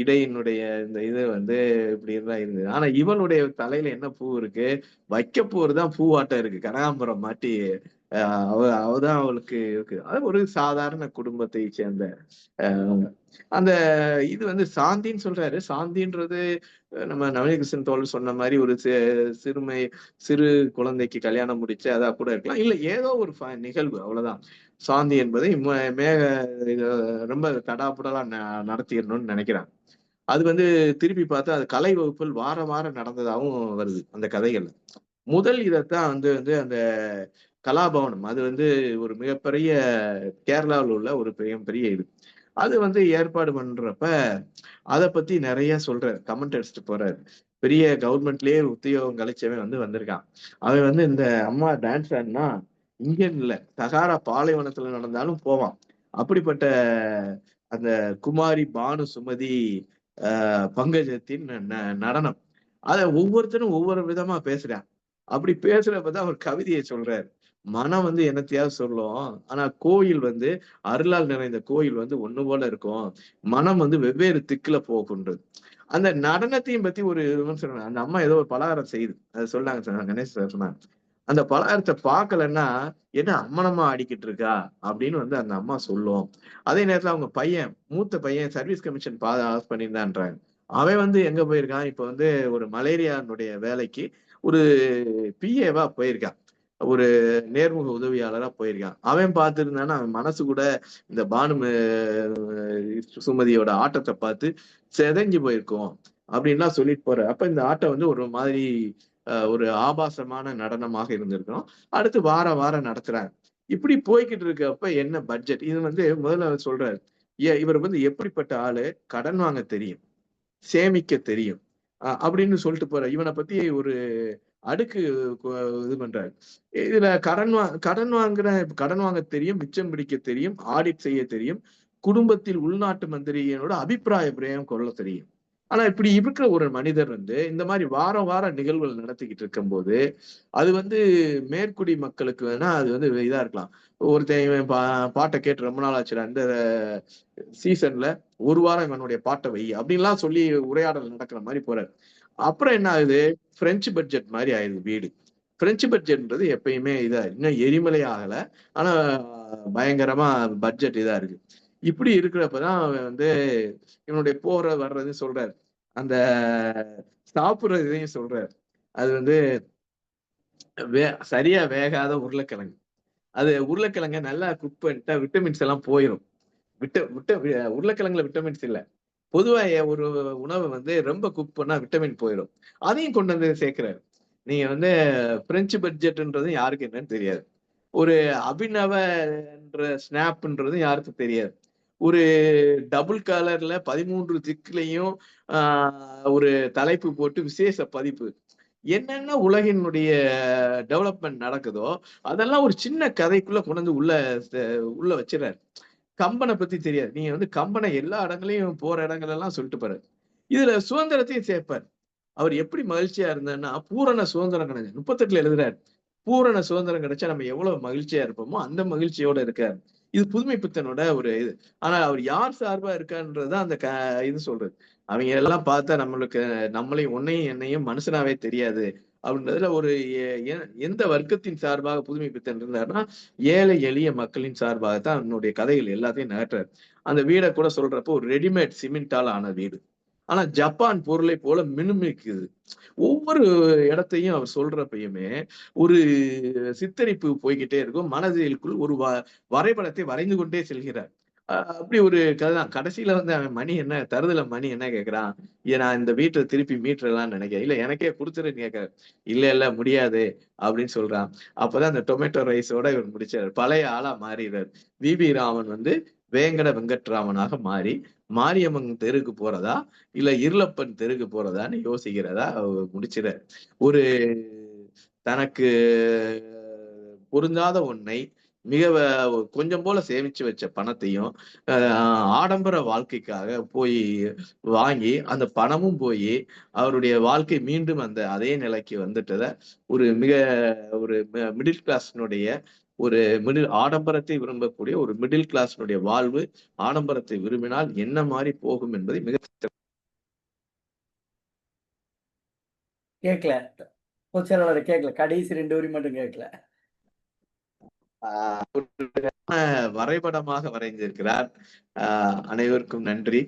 இடையினுடைய இந்த இது வந்து இப்படி தான் இருந்தது. ஆனா இவனுடைய தலையில என்ன பூ இருக்கு? வைக்க போறதுதான் பூவாட்டம் இருக்கு. கனகாம்பரம் மாட்டி அவதான் அவளுக்கு இருக்கு. அது ஒரு சாதாரண குடும்பத்தை சேர்ந்த அந்த இது வந்து சாந்தின்னு சொல்றாரு. சாந்தின்றது நம்ம நவநீதகிருஷ்ணன் தோழர் சொன்ன மாதிரி ஒரு சிறு குழந்தைக்கு கல்யாணம் முடிச்சு அதா கூட இருக்கலாம். இல்ல ஏதோ ஒரு நிகழ்வு, அவ்வளவுதான். சாந்தி என்பதை ரொம்ப தடாப்புடலா நடத்திடணும்னு நினைக்கிறாங்க. அது வந்து திருப்பி பார்த்தா அது கலை வகுப்பில் வாரம் நடந்ததாகவும் வருது அந்த கதைகள்ல. முதல் இதைத்தான் வந்து அந்த கலாபவனம், அது வந்து ஒரு மிகப்பெரிய கேரளாவில் உள்ள ஒரு பெரிய இது. அது வந்து ஏற்பாடு பண்றப்ப அதை பத்தி நிறைய சொல்றாரு, கமெண்ட் அடிச்சுட்டு போறாரு. பெரிய கவர்மெண்ட்லயே உத்தியோகம் கழிச்சவன் வந்து வந்திருக்கான். அவன் வந்து இந்த அம்மா டான்ஸ் ஆடினா இங்க இல்ல, சகாரா பாலைவனத்துல நடந்தாலும் போவான். அப்படிப்பட்ட அந்த குமாரி பானு சுமதி பங்கஜத்தின் நடனம், அத ஒவ்வொருத்தரும் ஒவ்வொரு விதமா பேசுறான். அப்படி பேசுறப்பதான் அவர் கவிதையை சொல்றாரு. மனம் வந்து என்னத்தையாவது சொல்லும், ஆனா கோயில் வந்து அருளால் நிறைந்த கோயில் வந்து ஒண்ணு போல இருக்கும். மனம் வந்து வெவ்வேறு திக்குல போகின்றது. அந்த நடனத்தையும் பத்தி ஒரு விமர்சனம். அந்த அம்மா ஏதோ ஒரு பலகாரம் செய்யுது, அது சொன்னாங்க, கணேஷ் சார் சொன்னாங்க. அந்த பலகாரத்தை பார்க்கலன்னா என்ன அம்மனமா ஆடிக்கிட்டு இருக்கா அப்படின்னு வந்து அந்த அம்மா சொல்லும். அதே நேரத்துல அவங்க பையன், மூத்த பையன் சர்வீஸ் கமிஷன் பாஸ் பண்ணியிருந்தான்றாங்க. அவன் வந்து எங்க போயிருக்கான்? இப்ப வந்து ஒரு மலேரியானுடைய வேலைக்கு ஒரு பிஏவா போயிருக்கான், ஒரு நேர்முக உதவியாளரா போயிருக்கான். அவன் பார்த்திருந்தானா அவன் மனசு கூட இந்த பானு சுமதியோட ஆட்டத்தை பார்த்து செதஞ்சு போயிருக்கும் அப்படின்லாம் சொல்லிட்டு போற. அப்ப இந்த ஆட்டம் வந்து ஒரு மாதிரி ஒரு ஆபாசமான நடனமாக இருந்திருக்கும். அடுத்து வாரம் நடத்துறாங்க. இப்படி போய்கிட்டு இருக்கப்ப என்ன பட்ஜெட்? இது வந்து முதல்ல சொல்றாரு, இவர் வந்து எப்படிப்பட்ட ஆளு, கடன் வாங்க தெரியும், சேமிக்க தெரியும் அப்படின்னு சொல்லிட்டு போற. இவனை பத்தி ஒரு அடுக்கு இது பண்றாரு. இதுல கடன் வாங்க தெரியும், மிச்சம் பிடிக்க தெரியும், ஆடிட் செய்ய தெரியும், குடும்பத்தில் உள்நாட்டு மந்திரியோட அபிப்பிராய பிரயம் கொள்ள தெரியும். ஆனா இப்படி இருக்கிற ஒரு மனிதர் வந்து இந்த மாதிரி வாரம் நிகழ்வுகள் நடத்திக்கிட்டு இருக்கும் போது அது வந்து மேற்குடி மக்களுக்கு வேணா அது வந்து இதா இருக்கலாம். ஒருத்தன் பாட்டை கேட்டு ரொம்ப நாள் ஆச்சுடா, இந்த சீசன்ல ஒரு வாரம் இவனுடைய பாட்டை வை அப்படின்லாம் சொல்லி உரையாடல் நடக்கிற மாதிரி போறாரு. அப்புறம் என்ன ஆகுது? பிரெஞ்சு பட்ஜெட் மாதிரி ஆயிடுது வீடு. பிரெஞ்சு பட்ஜெட்ன்றது எப்பயுமே இதா இன்னும் எரிமலை ஆகல, ஆனா பயங்கரமா பட்ஜெட் இதா இருக்கு. இப்படி இருக்கிறப்பதான் அவன் வந்து இவனுடைய வர்றது சொல்றாரு. அந்த சாப்பிடுற இதையும் சொல்றாரு. அது வந்து சரியா வேகாத உருளைக்கிழங்கு. அது உருளைக்கிழங்க நல்லா குக் பண்ணிட்டா விட்டமின்ஸ் எல்லாம் போயிடும். உருளைக்கிழங்குல விட்டமின்ஸ் இல்ல. பொதுவா ஒரு உணவை வந்து ரொம்ப குக் பண்ணா விட்டமின் போயிடும். அதையும் கொண்டு வந்து சேர்க்கிறாரு. நீங்க வந்து பிரெஞ்சு பட்ஜெட்ன்றது யாருக்கு என்னன்னு தெரியாது. ஒரு அபிநவ ஸ்னாப்ன்றது யாருக்கும் தெரியாது. ஒரு டபுள் கலர்ல 13 திக்குலையும் ஒரு தலைப்பு போட்டு விசேஷ பதிப்பு, என்னென்ன உலகினுடைய டெவலப்மெண்ட் நடக்குதோ அதெல்லாம் ஒரு சின்ன கதைக்குள்ள கொண்டு வந்து உள்ள வச்சிடறாரு. கம்பனை பத்தி தெரியாது. நீங்க வந்து கம்பனை எல்லா இடங்களையும் போற இடங்கள் எல்லாம் சொல்லிட்டு பாரு. இதுல சுதந்திரத்தையும் சேர்ப்பார். அவர் எப்படி மகிழ்ச்சியா இருந்தாருன்னா, பூரண சுதந்திரம் கிடையாது. 38ல எழுதுறாரு. பூரண சுதந்திரம் கிடைச்சா நம்ம எவ்வளவு மகிழ்ச்சியா இருப்போமோ அந்த மகிழ்ச்சியோட இருக்காரு. இது புதுமை பித்தனோட ஒரு இது. ஆனா அவர் யார் சார்பா இருக்காருன்றதுதான் அந்த இது சொல்றது. அவங்க எல்லாம் பார்த்தா நம்மளுக்கு நம்மளையும் உன்னையும் என்னையும் மனுஷனாவே தெரியாது அப்படின்றதுல ஒரு எந்த வர்க்கத்தின் சார்பாக புதுமை பித்தன் இருந்தாருன்னா, ஏழை எளிய மக்களின் சார்பாகத்தான் அவனுடைய கதைகள் எல்லாத்தையும் நகர்றாரு. அந்த வீடை கூட சொல்றப்போ ஒரு ரெடிமேட் சிமெண்டால் ஆன வீடு. ஆனா ஜப்பான் பொருளை போல மினுமிக்குது. ஒவ்வொரு இடத்தையும் அவர் சொல்றப்பயுமே ஒரு சித்தரிப்பு போய்கிட்டே இருக்கும். மனதிற்குள் ஒரு வரைபடத்தை வரைந்து கொண்டே செல்கிறார். அப்படி ஒரு கதை தான். கடைசியில வந்து அவன் மணி என்ன தருதல மணி என்ன கேட்கிறான், நான் இந்த வீட்டை திருப்பி மீட்டரலாம்னு நினைக்கிறேன். இல்ல எனக்கே கொடுத்துருன்னு கேட்கிறார். இல்ல முடியாது அப்படின்னு சொல்றான். அப்பதான் அந்த டொமேட்டோ ரைஸோட இவர் முடிச்சாரு. பழைய ஆளா மாறிடுறாரு. விபி ராமன் வந்து வேங்கட வெங்கட்ராமனாக மாறி மாரியம்மன் தெருக்கு போறதா இல்ல இருளப்பன் தெருக்கு போறதான்னு யோசிக்கிறதா முடிச்சிட ஒரு தனக்கு பொருந்தாத ஒன்னை மிக கொஞ்சம் போல சேமிச்சு வச்ச பணத்தையும் ஆடம்பர வாழ்க்கைக்காக போய் வாங்கி அந்த பணமும் போய் அவருடைய வாழ்க்கை மீண்டும் அந்த அதே நிலைக்கு வந்துட்டத ஒரு ஒரு மிடில் கிளாஸ்னுடைய ஒரு ஆடம்பரத்தை விரும்பக்கூடிய ஒரு மிடில் கிளாஸ்னுடைய வாழ்வு ஆடம்பரத்தை விரும்பினால் என்ன மாதிரி போகும் என்பதை மிக கேட்கல. பொதுச்செயலாளர் கேட்கல. கடைசி 2 வரி மட்டும் கேட்கல. வரைபடமாக வரைந்திருக்கிறார். அனைவருக்கும் நன்றி.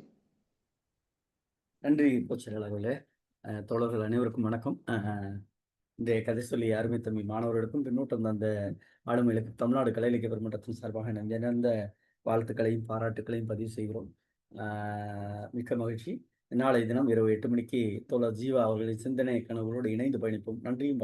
நன்றி பொதுச்செயலாளர்களே. தோழர்கள் அனைவருக்கும் வணக்கம். இன்றைய கதை சொல்லி அருமை தமிழ் மாணவர்களுக்கும் பின்னூட்டம் அந்த ஆளுமைகளுக்கு தமிழ்நாடு கலை இலக்கிய பெருமன்றத்தின் சார்பாக நெஞ்ச வாழ்த்துக்களையும் பாராட்டுக்களையும் பதிவு செய்கிறோம். மிக்க மகிழ்ச்சி. நாளை தினம் இரவு 8 மணிக்கு தோழர் ஜீவா அவர்களின் சிந்தனை கனவுகளோடு இணைந்து பயணிப்போம். நன்றியும்